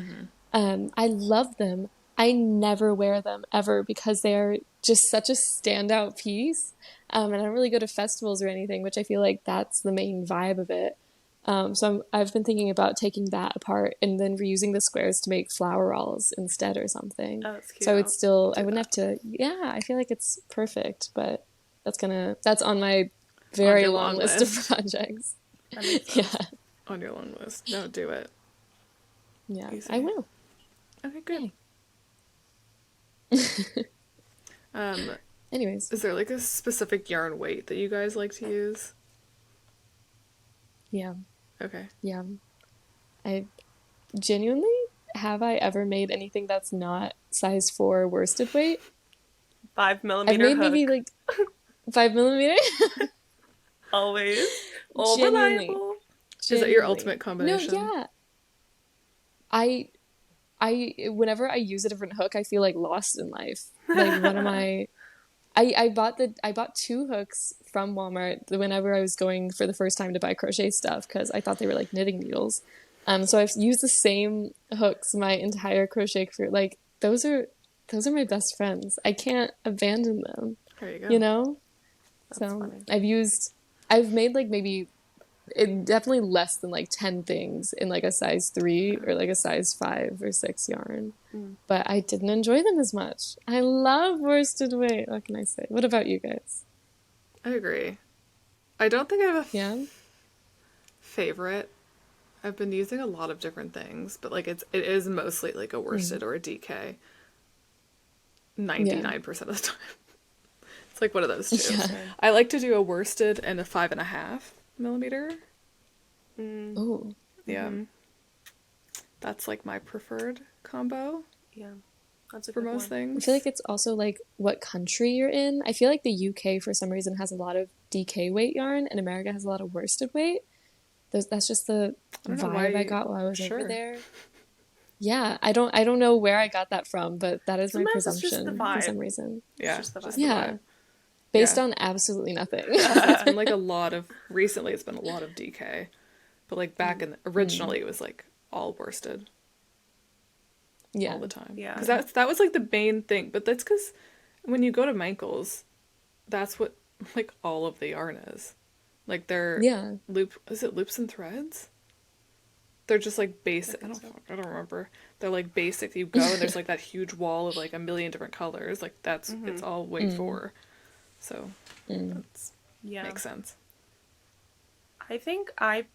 I love them. I never wear them ever because they are just such a standout piece. And I don't really go to festivals or anything, which I feel like that's the main vibe of it. I've been thinking about taking that apart and then reusing the squares to make flower rolls instead or something. Oh, that's So it's still, I Do wouldn't that. have to, yeah, I feel like it's perfect, but that's on my On very your long long list of list. projects. That makes Yeah, sense. On your long list. No, do it. yeah, I Easy. will. Okay, good. Yay. Um, Anyways, is there like a specific yarn weight that you guys like to use? yeah, Okay. yeah. I genuinely, have I ever made anything that's not size 4 worsted weight? Five I've millimeter made maybe hook. like 5 millimeter. Always. All Genuinely, reliable. Is that your genuinely. ultimate No, combination? yeah. I whenever I use a different hook, I feel like lost in life. Like, what am I bought two hooks from Walmart whenever I was going for the first time to buy crochet stuff because I thought they were like knitting needles. So I've used the same hooks my entire crochet career. Like, those are my best friends. I can't abandon them, There you you go. know? That's So funny. I've made like maybe definitely less than like 10 things in like a size 3 or like a size 5 or 6 yarn. Mm. But I didn't enjoy them as much. I love worsted weight. What can I say? What about you guys? I agree. I don't think I have a Yeah? favorite. I've been using a lot of different things, but like it is mostly like a Mm. worsted or a DK Yeah. 99% of the time. It's like one of those two. Yeah. Same. I like to do a worsted and a 5.5 millimeter. Mm. Oh, Yeah, Mm-hmm. that's like my preferred combo Yeah. That's a for good most one. I feel things. like it's also like what country you're in. I feel like the UK for some reason has a lot of DK weight yarn and America has a lot of worsted weight. That's just the I don't know vibe I why. got while I was over Sure. there. Yeah, I don't know where I got that from, but that is my Sometimes it's just the presumption for vibe. some reason. It's Yeah, just the just vibe. the Yeah, vibe. based Yeah, on absolutely nothing. because it's been like a lot of recently. It's been a lot of DK, but like back Mm. in Mm, originally it was like all worsted all yeah, the time. Yeah. Because that was like the main thing. But that's because when you go to Michael's, that's what like all of the yarn is. Like they're yeah. is it loops and threads? They're just like I basic. think so. I don't remember. They're like basic. You go and there's like that huge wall of like a million different colors. Like that's Mm-hmm. it's all weight Mm, for. So mm, that's Yeah. makes sense. I think I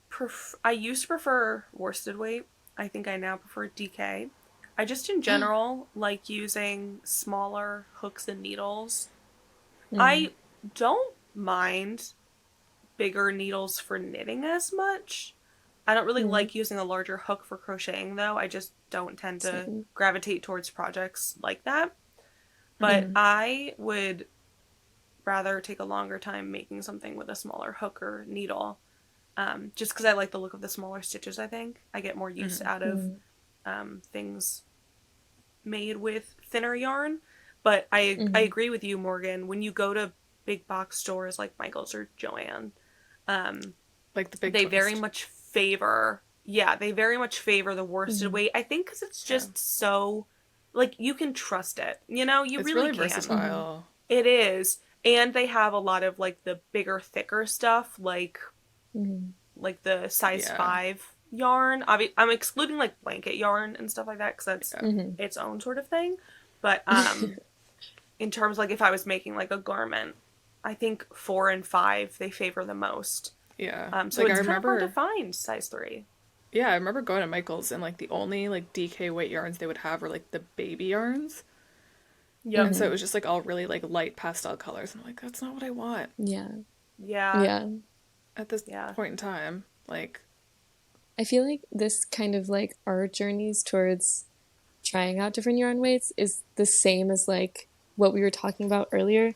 used to prefer worsted weight. I think I now prefer DK. I just in general like using smaller hooks and needles. mm, I don't mind bigger needles for knitting as much. I don't really mm. like using a larger hook for crocheting though. I just don't tend to Same. gravitate towards projects like that. But Mm, I would rather take a longer time making something with a smaller hook or needle. Just because I like the look of the smaller stitches, I think. I get more use Mm-hmm. out of mm, things made with thinner yarn. But I mm. agree with you, Morgan. When you go to big box stores like Michael's or Joann, um, Like the big they very twist. much favor, yeah, they very much favor the worsted Mm, weight. I think because it's Yeah. just so, like, you can trust it. You know, you It's really really can. mm, versatile. It is. And they have a lot of, like, the bigger, thicker stuff, mm. like the size Yeah. 5 yarn. I'm excluding like blanket yarn and stuff like that because that's Yeah. Mhm. its own sort of thing. But in terms like if I was making like a garment, I think 4 and 5 they favor the most. Yeah. So Like I it's kind of hard to remember find size 3. yeah, I remember going to Michael's and like the only like DK weight yarns they would have were like the baby yarns. Yep. And so it Mhm. was just like all really like light pastel colors. And I'm like, that's not what I want Yeah. Yeah. Yeah. at this Yeah. point in time. Like, I feel like this kind of like our journeys towards trying out different yarn weights is the same as like what we were talking about earlier.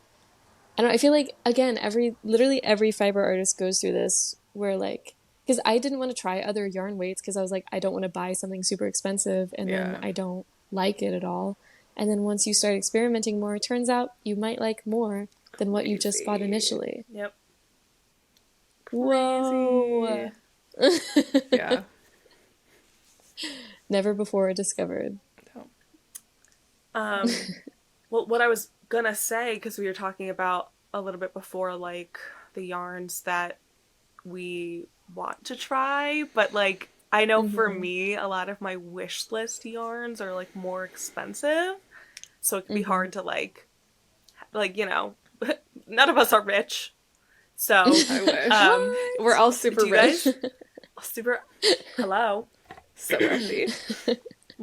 I don't know, I feel like again, literally every fiber artist goes through this where like because I didn't want to try other yarn weights because I was like, I don't want to buy something super expensive and then yeah. I don't like it at all. And then once you start experimenting more, it turns out you might like more than what you just bought Crazy. initially. Yep. Whoa. Crazy. Yeah. Never before discovered. No. Um well what I was gonna say because we were talking about a little bit before like the yarns that we want to try, but like I know for Hmm. me, a lot of my wish list yarns are like more expensive, so it can be Hmm. hard to you know, none of us are rich, so I wish. um, We're all What? super do you rich. guys super hello? So wealthy.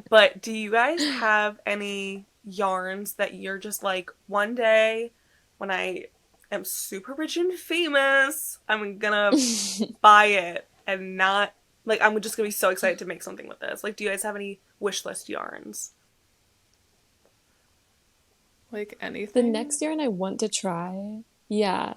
But do you guys have any yarns that you're just like one day when I am super rich and famous, I'm gonna buy it and not Like, I'm just gonna be so excited to make something with this. Like, do you guys have any wish list yarns? Like The anything? next yarn I want to try, yeah,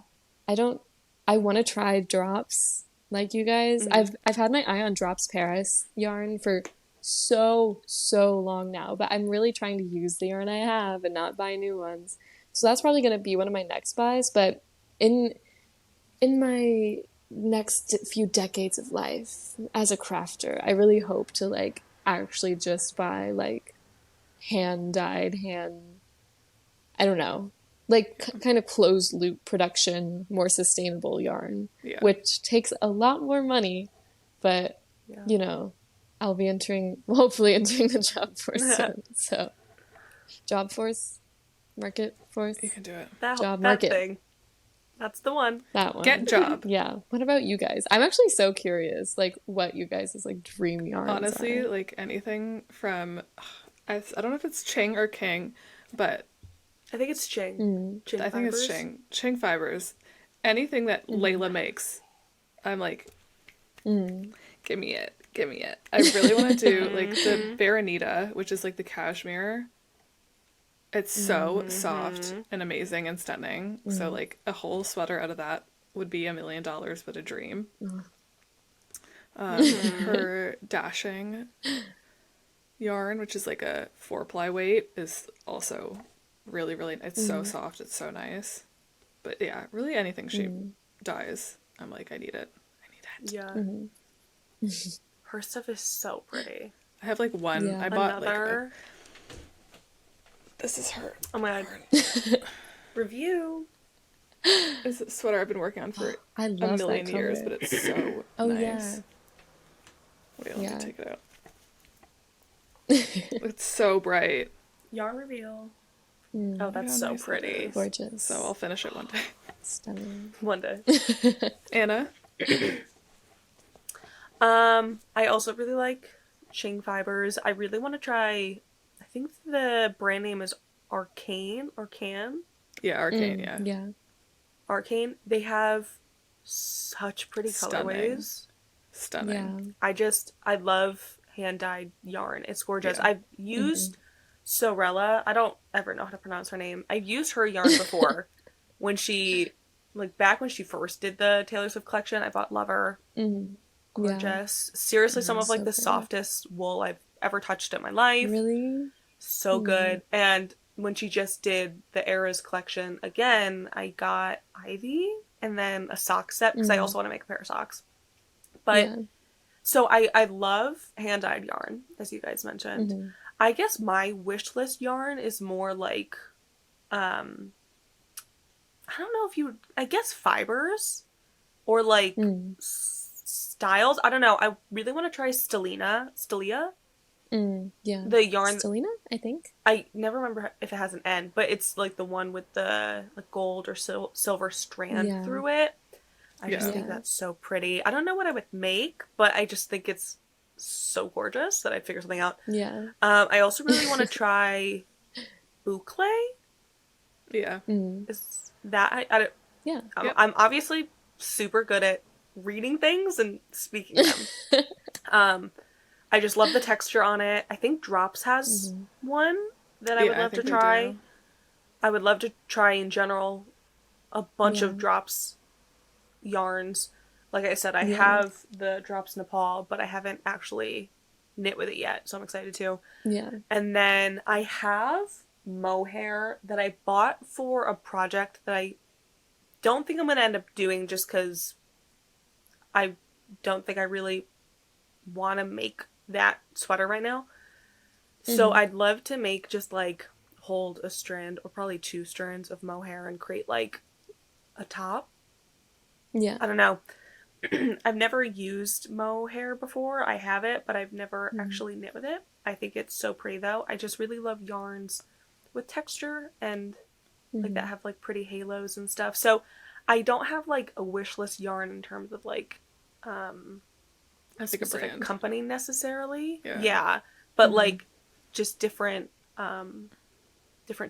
I don't, I want to try drops like you guys. I've had my eye on drops Paris yarn for so long now, but I'm really trying to use the yarn I have and not buy new ones. So that's probably going to be one of my next buys, but in my next few decades of life as a crafter, I really hope to like actually just buy like hand dyed, I don't know, like kind of closed loop production, more sustainable yarn, Yeah. which takes a lot more money, but Yeah. you know, I'll be hopefully entering the job force soon. So, job force, market force, You can do it. job that market, thing. That's the one. that one. Get job. Yeah. What about you guys? I'm actually so curious, like what you guys' like dream yarns Honestly, are. like anything from, I don't know if it's Ching or King, but I think it's Ching. Mm. Ching I think it's fibers. Ching. Ching fibers. Anything that Layla makes, I'm like, give me it. Give me it. I really want to do like the Baronita, which is like the cashmere. It's so soft and amazing and stunning. So like a whole sweater out of that would be $1 million, but a dream. Her dashing yarn, which is like a 4-ply weight, is also really, it's so soft, it's so nice. But yeah, really anything she dyes, I'm like, I need it. Yeah. Her stuff is so pretty. I have like one. Yeah. I bought Another. this is her. Oh my god. Review. It's a sweater I've been working on for I a love million that years, cover. but it's so Oh nice. yeah. Wait, let me Yeah. take it out. It's so bright. Yarn reveal. Oh, Look that's how so nice that pretty. is. Gorgeous. So I'll finish it one day. Stunning. One day. Anna? I also really like Ching fibers. I really want to try, I think the brand name is Arcane. Yeah, Arcane, yeah. Yeah. Arcane. They have such pretty Stunning. colorways. Stunning. Yeah. I love hand-dyed yarn. It's gorgeous. Yeah. I've used Sorella. I don't ever know how to pronounce her name. I've used her yarn before when she, like back when she first did the Taylor Swift collection. I bought Lover. Gorgeous. Seriously, some of like So the pretty. softest wool I've ever touched in my life. Really? So good. And when she just did the Eras collection again, I got Ivy and then a sock set because I also want to make a pair of socks. But Yeah. so I love hand-dyed yarn, as you guys mentioned. I guess my wish list yarn is more like, I don't know if you would, I guess fibers or like styles. I don't know. I really want to try Stelia. Yeah. The yarn. Stelina, I think. I never remember if it has an N, but it's like the one with the like gold or silver strand through it. I just think that's so pretty. I don't know what I would make, but I just think it's so gorgeous that I'd figure something out. Yeah. I also really want to try boucle. Yeah. Is that I don't, Yeah. I'm obviously super good at reading things and speaking them. I just love the texture on it. I think Drops has one that I would love to try. I would love to try in general a bunch of Drops yarns. Like I said, I have the Drops Nepal, but I haven't actually knit with it yet, so I'm excited to. Yeah. And then I have mohair that I bought for a project that I don't think I'm going to end up doing just because I don't think I really want to make that sweater right now. So I'd love to make just like hold a strand or probably 2 strands of mohair and create like a top. Yeah. I don't know. I've never used mohair before. I have it, but I've never actually knit with it. I think it's so pretty though. I just really love yarns with texture and like that have like pretty halos and stuff. So I don't have like a wish list yarn in terms of like a specific company necessarily. Yeah. But like just different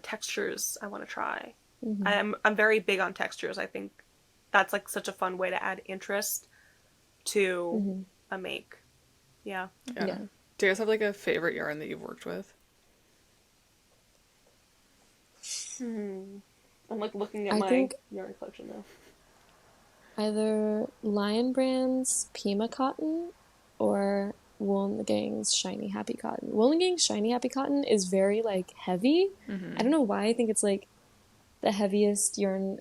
textures I want to try. I'm very big on textures. I think that's like such a fun way to add interest to a make. Yeah. Yeah. Yeah. Do you guys have like a favorite yarn that you've worked with? I'm like looking at I my think yarn collection now. either Lion Brand's Pima Cotton or Wool and the Gang's Shiny Happy Cotton. Wool and the Gang's Shiny Happy Cotton is very like heavy. I don't know why. I think it's like the heaviest yarn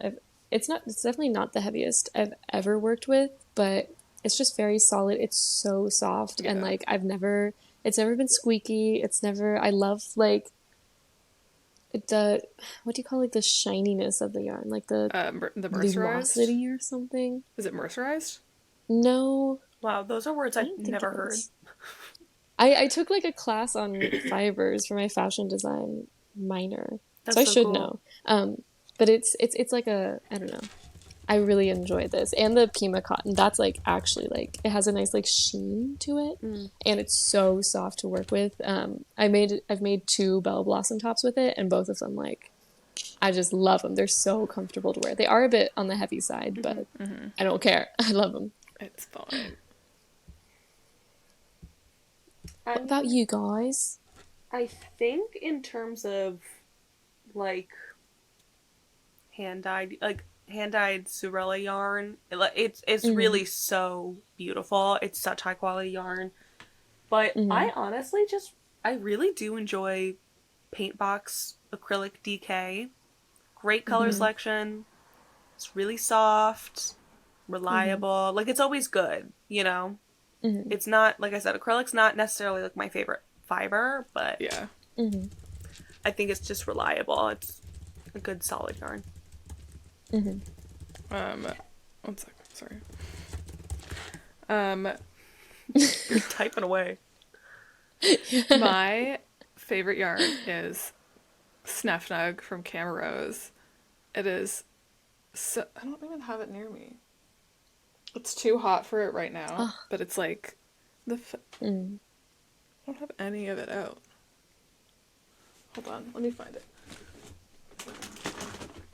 it's definitely not the heaviest I've ever worked with, but it's just very solid. It's so soft and Yeah. like it's never been squeaky. I love like the what do you call like the shininess of the yarn? Like the The mercerized? lumosity or something? Is it mercerized? No, Wow, those are words I I've don't think never it heard. is. I took like a class on fibers for my fashion design minor, so That's I so should cool. know. But it's like I don't know. I really enjoyed this. And the Pima cotton, that's like actually like it has a nice like sheen to it and it's so soft to work with. I've made two Bella Blossom tops with it and both of them like I just love them. They're so comfortable to wear. They are a bit on the heavy side, but I don't care. I love them. It's fine. What about you guys? I think in terms of like hand-dyed Surella yarn, it's really so beautiful. It's such high quality yarn. But I really do enjoy Paintbox acrylic DK. Great color selection. It's really soft, reliable. Like it's always good, you know? It's not, like I said, acrylic's not necessarily like my favorite fiber, but Yeah. I think it's just reliable. It's a good solid yarn. One second, sorry. You're typing away. My favorite yarn is Snufnug from Camarose. It is so, I don't even have it near me. It's too hot for it right now, but it's like I don't have any of it out. Hold on, let me find it.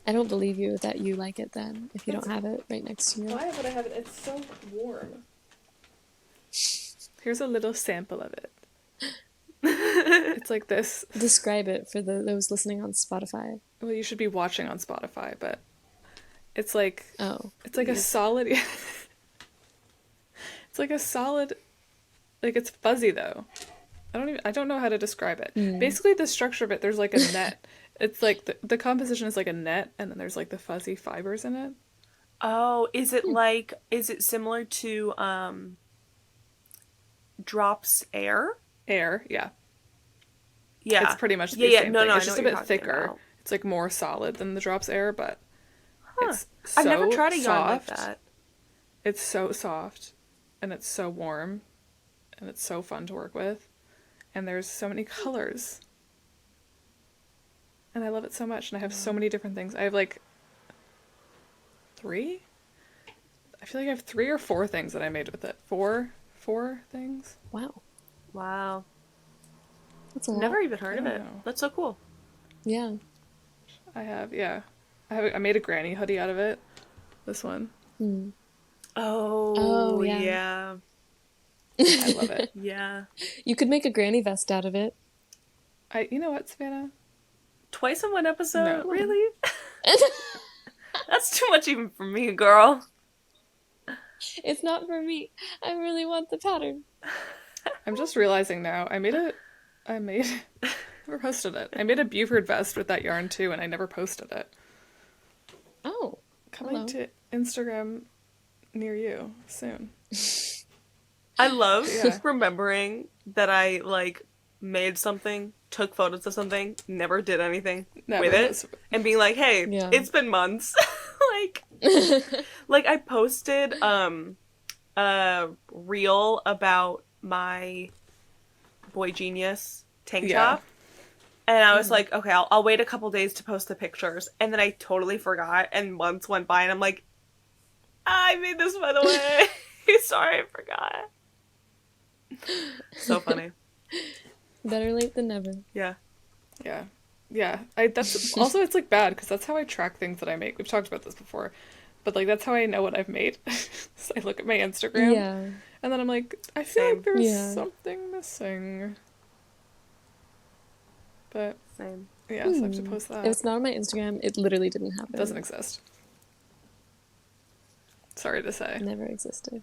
I don't believe you that you like it then if you don't have it right next to you. Why would I have it? It's so warm. Here's a little sample of it. It's like this. Describe it for those listening on Spotify. Well, you should be watching on Spotify, but it's like it's like a please. solid. It's like a solid. Like it's fuzzy though. I don't know how to describe it. Basically, the structure of it, there's like a net. It's like the composition is like a net, and then there's like the fuzzy fibers in it. Oh, is it similar to Drops Air? Air, yeah. Yeah. It's pretty much the same thing. No, It's just I a know what bit you're thicker. talking It's like more solid than the Drops Air, but it's so I've never tried a yarn like soft. that. It's so soft, and it's so warm, and it's so fun to work with, and there's so many colors. And I love it so much, and I have so many different things. I have like 3? I feel like I have 3 or 4 things that I made with it. 4 things. Wow. Wow. That's a lot. Never even heard of it. know. That's so cool. Yeah. I have, yeah. I made a granny hoodie out of it. This one. Oh, yeah. yeah. I love it. Yeah. You could make a granny vest out of it. You know what, Savannah? Twice in one episode? No. Really? That's too much even for me, girl. It's not for me. I really want the pattern. I'm just realizing now, I never posted it. I made a Buford vest with that yarn too, and I never posted it. Oh. Coming to Instagram near you soon. I love Yeah. remembering that I, like, made something, took photos of something, never did anything with it, and being like, hey, it's been months. like I posted a reel about my Boy Genius tank top, and I was like, okay, I'll wait a couple days to post the pictures, and then I totally forgot, and months went by, and I'm like, I made this, by the way. Sorry, I forgot. So funny. Better late than never. Yeah. Yeah. That's also, it's like bad because that's how I track things that I make. We've talked about this before, But like that's how I know what I've made. So I look at my Instagram Yeah. and then I'm like, I feel Same. like there's Yeah. something missing. But Same. yeah, so I have to post If that. it's not on my Instagram, it literally didn't It happen. doesn't exist. Sorry to say. Never existed.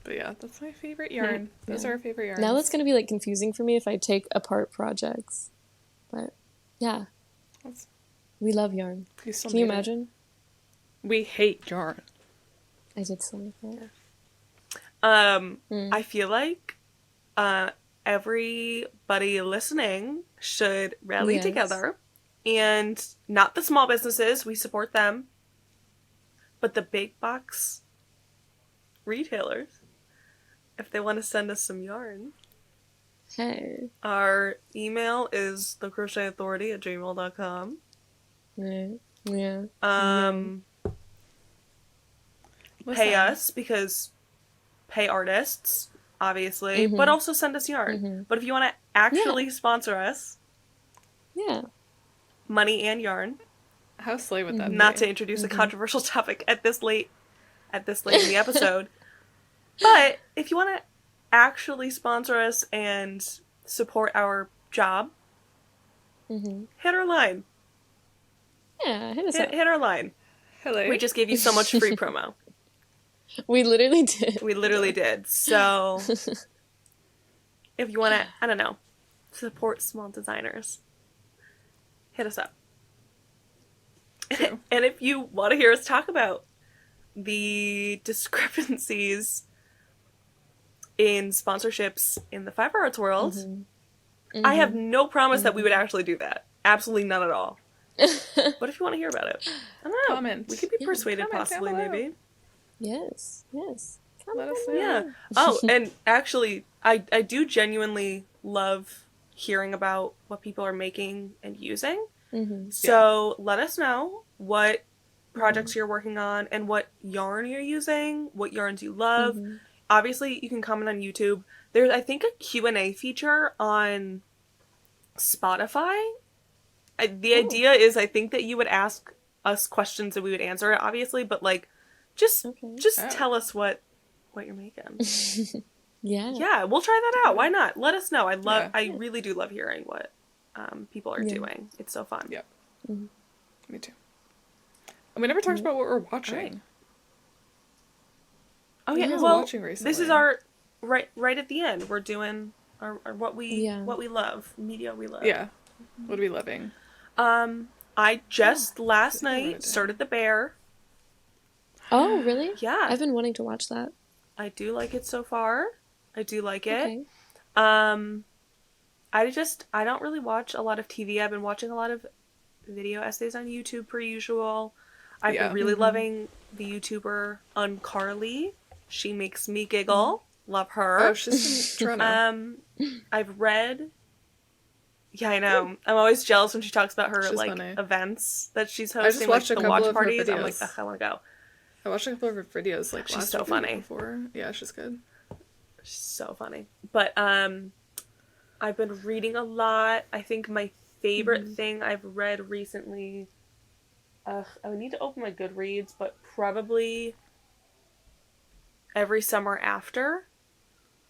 But yeah, that's my favorite yarn. Those Yeah. are our favorite yarns. Now that's gonna be like confusing for me if I take apart projects. But yeah, That's- we love yarn. we still Can you made it. imagine? We hate yarn. I did some of it. I feel like everybody listening should rally Yes. together, and not the small businesses, we support them, but the big box retailers, if they want to send us some yarn. Hey. Our email is thecrochetauthority@gmail.com. Yeah. Listen, Pay us, because pay artists, obviously, but also send us yarn. But if you want to actually sponsor us, Yeah. money and yarn, how slay would that be? not to introduce a controversial topic at this late in the episode, but if you want to actually sponsor us and support our job, hit our line. Yeah, hit us up. Hit our line. Hello. We just gave you so much free promo. We literally did. We literally did. So if you want to, I don't know, support small designers, hit us up. True. And if you want to hear us talk about the discrepancies in sponsorships in the fiber arts world, I have no promise that we would actually do that. Absolutely none at all. But if you want to hear about it, I don't know. Comment. We could be persuaded, Comment possibly, down below. maybe. Yes. Let us know. Yeah. Oh, and actually, I do genuinely love hearing about what people are making and using. So let us know what projects you're working on and what yarn you're using, what yarns you love. Obviously, you can comment on YouTube. There's, I think, a Q&A feature on Spotify. The idea is, I think that you would ask us questions and we would answer it, obviously, but like, just tell us what you're making. Yeah, we'll try that out. Why not? Let us know. I really do love hearing what people are doing. It's so fun. Yep. Me too. And we never talked about what we're watching. Right. Oh yeah, What well, watching recently? this is our right at the end. We're doing our what we love, media we love. Yeah. What are we loving? I just last I wrote it night down. started The Bear. Oh, really? Yeah, I've been wanting to watch that. I do like it so far. I do like it. Okay. I don't really watch a lot of TV. I've been watching a lot of video essays on YouTube per usual. I've been really loving the YouTuber Uncarly. She makes me giggle. Love her. Oh, she's from Toronto. I've read. Yeah, I know. I'm always jealous when she talks about her She's like funny. events that she's just hosting, like watched a the couple watch of her parties. I'm like, videos. ugh, I want to go. I watched a couple of her videos like She's last so week or the week funny. before. Yeah, she's good. She's so funny. But I've been reading a lot. I think my favorite thing I've read recently. I would need to open my Goodreads, but probably Every Summer After,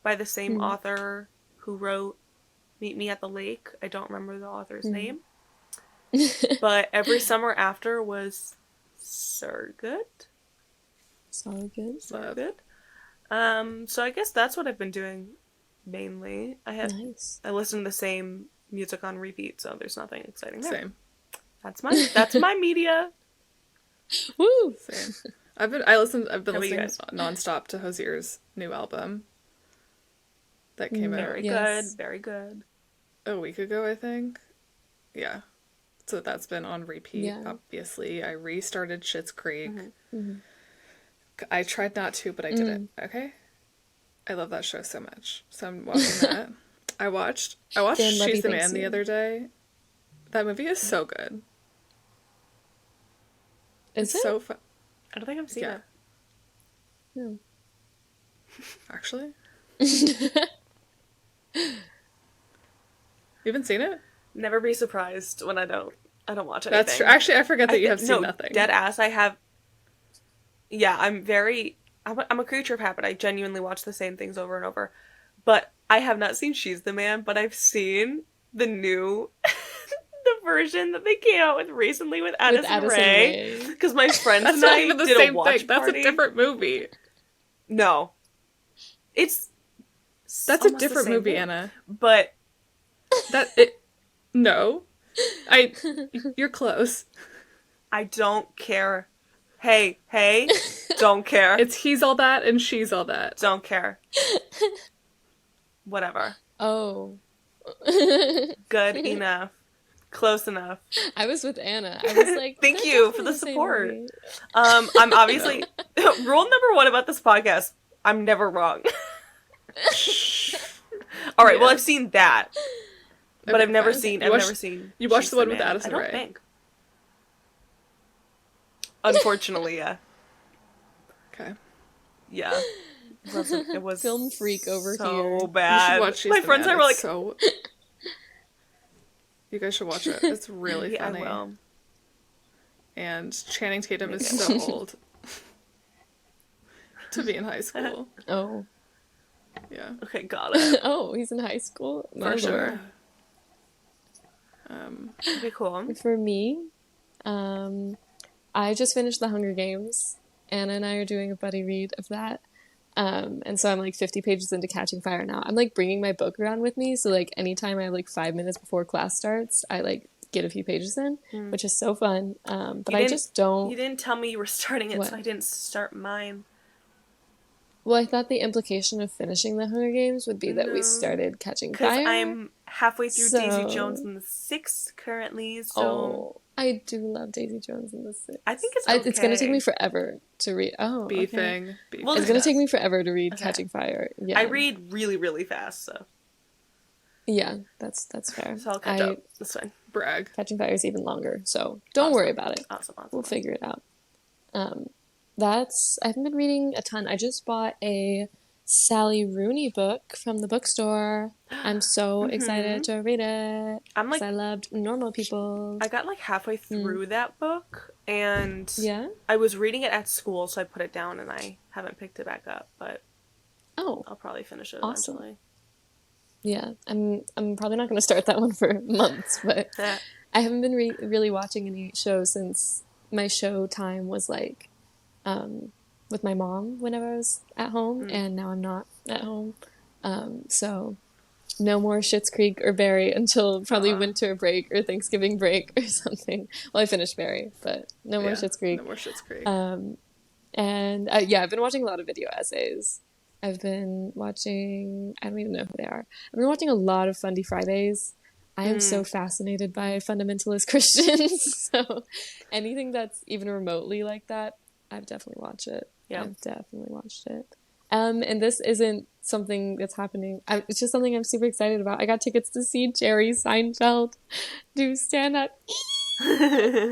by the same author who wrote Meet Me at the Lake. I don't remember the author's name. But Every Summer After was so good. So good. So good. So I guess that's what I've been doing mainly. Nice. I listen to the same music on repeat, so there's nothing exciting there. Same. That's my media. Woo! Same. I've been listening How about you nonstop to Hosier's new album that came out Very Yes. good. Very good. a week ago, I think. Yeah. So that's been on repeat, Yeah. obviously. I restarted Schitt's Creek. I tried not to, but I did it. Okay? I love that show so much. So I'm watching that. I watched Dan Levy She's the thanks Man the you. other day. That movie is so good. Is it? So fun. I don't think I've seen Yeah. it. No. Actually? You haven't seen it? Never be surprised when I don't watch anything. That's true. Actually, I forget that you have seen no, nothing. Dead ass. I have. yeah, I'm a creature of habit. I genuinely watch the same things over and over. But I have not seen She's the Man, but I've seen the new the version that they came out with recently with With Addison Addison Rae. Rae. Because my friends That's and not I even the did a same watch thing. That's party. a different movie. No. It's That's a almost the different same movie, thing. Anna. But No. You're close. I don't care. Hey, don't care. It's he's all that and she's all that. Don't care. Whatever. Oh. Good enough. Close enough. I was with Anna. I was like, Thank "They're you for definitely the same support. movie." I'm obviously rule number 1 about this podcast, I'm never wrong. All right, well, I've seen that. But Okay, I've never fine. seen You watched She's the one with Man. Addison I Rae? don't think. Unfortunately, yeah. Okay. Yeah. It was Film freak over so here. You should bad. watch She's My the friends Man. and I were like, It's so... You guys should watch it. It's really maybe I funny. will. And Channing Tatum is so old to be in high school. Oh. Yeah, Okay, got it. Oh, he's in high school? My for sure. lord. Okay, cool. For me, I just finished The Hunger Games. Anna and I are doing a buddy read of that. And so I'm like 50 pages into Catching Fire now. I'm like bringing my book around with me. So like anytime I have like 5 minutes before class starts, I like get a few pages in, which is so fun. But I just don't. You didn't tell me you were starting it, What? so I didn't start mine. Well, I thought the implication of finishing The Hunger Games would be that we No. started Catching Because Fire. I'm halfway through Daisy So- Jones and the Six currently, so Oh, I do love Daisy Jones and the Six. I think it's okay. It's gonna take me forever to read. Oh, okay. Beefing. Well, It's gonna Yes. take me forever to read Okay. Catching Fire. Yeah, I read really, really fast, so Yeah, that's fair. I'll catch up. That's fine. Brag. Catching Fire is even longer, so don't Awesome. worry about it. Awesome. We'll figure it out. I haven't been reading a ton. I just bought a Sally Rooney book from the bookstore. I'm so excited to read it. I'm 'cause like, I loved Normal People. I got like halfway through that book, and Yeah? I was reading it at school, so I put it down, and I haven't picked it back up, but Oh, I'll probably finish it Awesome. eventually. yeah. I'm probably not going to start that one for months, but I haven't been really watching any shows since my show time was like with my mom whenever I was at home, and now I'm not at home. So no more Schitt's Creek or Barry until probably winter break or Thanksgiving break or something. Well, I finished Barry, but no more Schitt's Creek. No more Schitt's Creek. And yeah, I've been watching a lot of video essays. I've been watching, I don't even know who they are. I've been watching a lot of Fundy Fridays. I am so fascinated by fundamentalist Christians. So anything that's even remotely like that, I've definitely watched it. Yeah. I've definitely watched it. And this isn't something that's happening. It's just something I'm super excited about. I got tickets to see Jerry Seinfeld do stand-up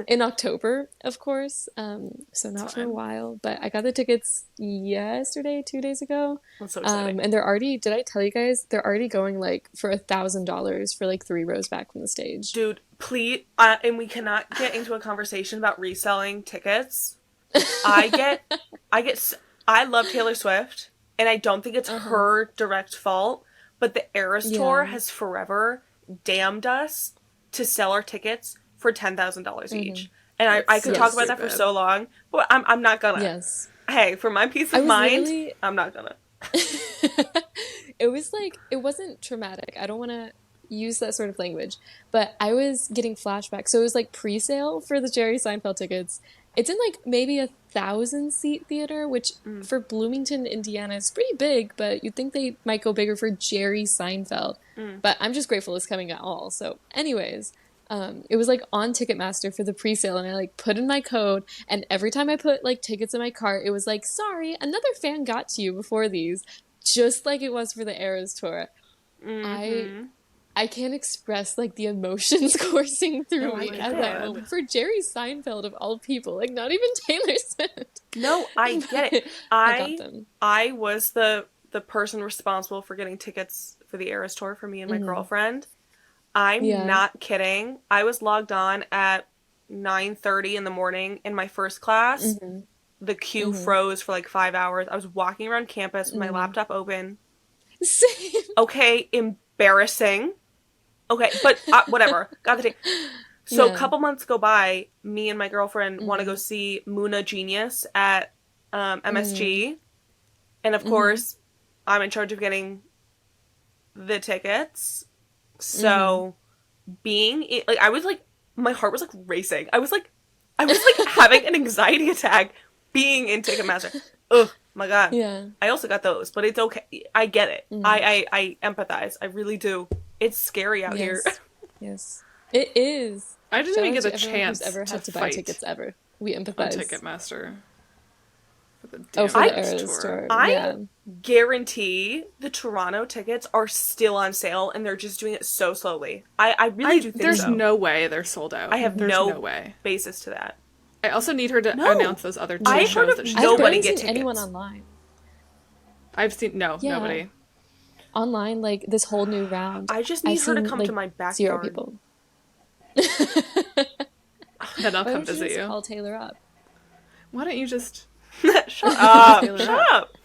in October, of course. So not for a while, but I got the tickets yesterday, 2 days ago. That's so exciting. And they're already, did I tell you guys, they're already going like for $1,000 for like 3 rows back from the stage. Dude, please, and we cannot get into a conversation about reselling tickets. I love Taylor Swift, and I don't think it's her direct fault, but the Eras Tour has forever damned us to sell our tickets for $10,000 each. And I could talk about that for so long, but I'm not gonna. Yes. Hey, for my peace of mind, I'm not gonna. It was like, it wasn't traumatic. I don't want to use that sort of language, but I was getting flashbacks. So it was like pre-sale for the Jerry Seinfeld tickets. It's in like maybe 1,000-seat theater, which for Bloomington, Indiana is pretty big, but you'd think they might go bigger for Jerry Seinfeld. But I'm just grateful it's coming at all. So anyways, it was like on Ticketmaster for the pre-sale, and I like put in my code, and every time I put like tickets in my cart, it was like, sorry, another fan got to you before these, just like it was for the Eras Tour. I can't express like the emotions coursing through me at that moment for Jerry Seinfeld of all people, like not even Taylor Swift. No, I get it. I got them. I was the person responsible for getting tickets for the Eras Tour for me and my girlfriend. I'm not kidding. I was logged on at 9:30 in the morning in my first class, the queue froze for like 5 hours. I was walking around campus with my laptop open. Same. Okay, embarrassing. Okay, but whatever. Got the thing. So a couple months go by, me and my girlfriend want to go see Muna Genius at MSG. And of course, I'm in charge of getting the tickets. So like, I was like, my heart was like racing. I was like having an anxiety attack being in Ticketmaster. Ugh, my God. Yeah. I also got those, but it's okay. I get it. I empathize. I really do. It's scary out here. Yes. It is. I didn't even get a Everyone chance who's ever to had to buy fight tickets ever. We on empathize. Ticketmaster. For the Oh, for the damn Eras tour. I Yeah. guarantee the Toronto tickets are still on sale and they're just doing it so slowly. I really do think There's so. no way they're sold out. I have There's no way. basis to that. I also need her to No. announce those other two I've shows heard of that she's I've nobody barely doing. get seen anyone tickets. online. I've seen nobody. Online, like this whole new round. I just need I've her to seen, come like, to my 0 backyard. people. Then I'll Why come don't you visit just you. call Taylor up? Why don't you just Shut up! Taylor Shut up!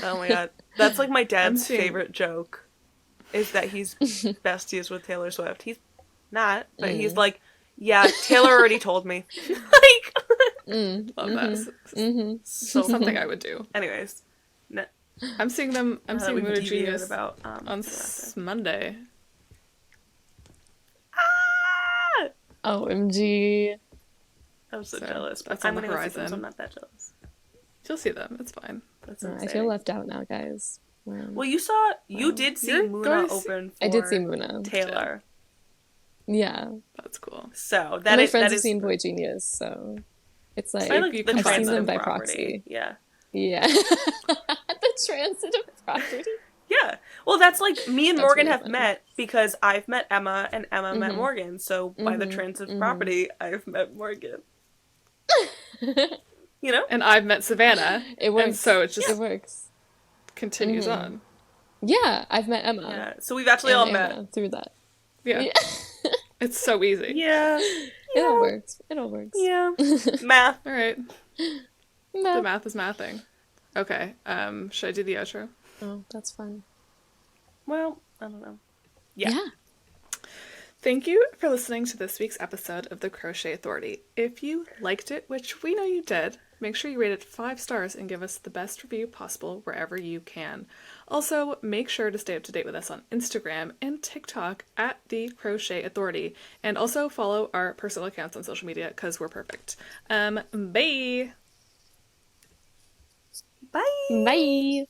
Oh my God, that's like my dad's seeing- favorite joke, is that he's besties with Taylor Swift. He's not, but he's like, yeah, Taylor already told me. Like, love that? so Something I would do. Anyways, I'm seeing them. I'm seeing we've Mood deviated Genius about on Monday. Ah! OMG. I'm so So, jealous, but that's I'm on the gonna go see them, so horizon. I'm not that jealous. You'll see them. It's fine. That's I insane. feel left out now, guys. Wow. Well, you did see You're Muna going to open for I did see Muna. Taylor. Yeah. That's cool. So And that my is friends that have is seen Boy Genius, so it's like, I like the I've seen transitive them by property. proxy. Yeah. yeah. The transitive property. Yeah. Well, that's like me and That's Morgan really have funny. met because I've met Emma and Emma met Morgan. So by the transitive property, I've met Morgan. You know? And I've met Savannah. It works. And so it just It works. continues on. Yeah, I've met Emma. Yeah. So we've actually and all Anna met. through that. Yeah. It's so easy. Yeah. It all works. It all works. Yeah. Math. All right. Nah. The math is mathing. Okay. Should I do the outro? Oh, that's fun. Well, I don't know. Yeah. Thank you for listening to this week's episode of the Crochet Authority. If you liked it, which we know you did, make sure you rate it 5 stars and give us the best review possible wherever you can. Also, make sure to stay up to date with us on Instagram and TikTok at the Crochet Authority. And also follow our personal accounts on social media because we're perfect. Bye! Bye. Bye.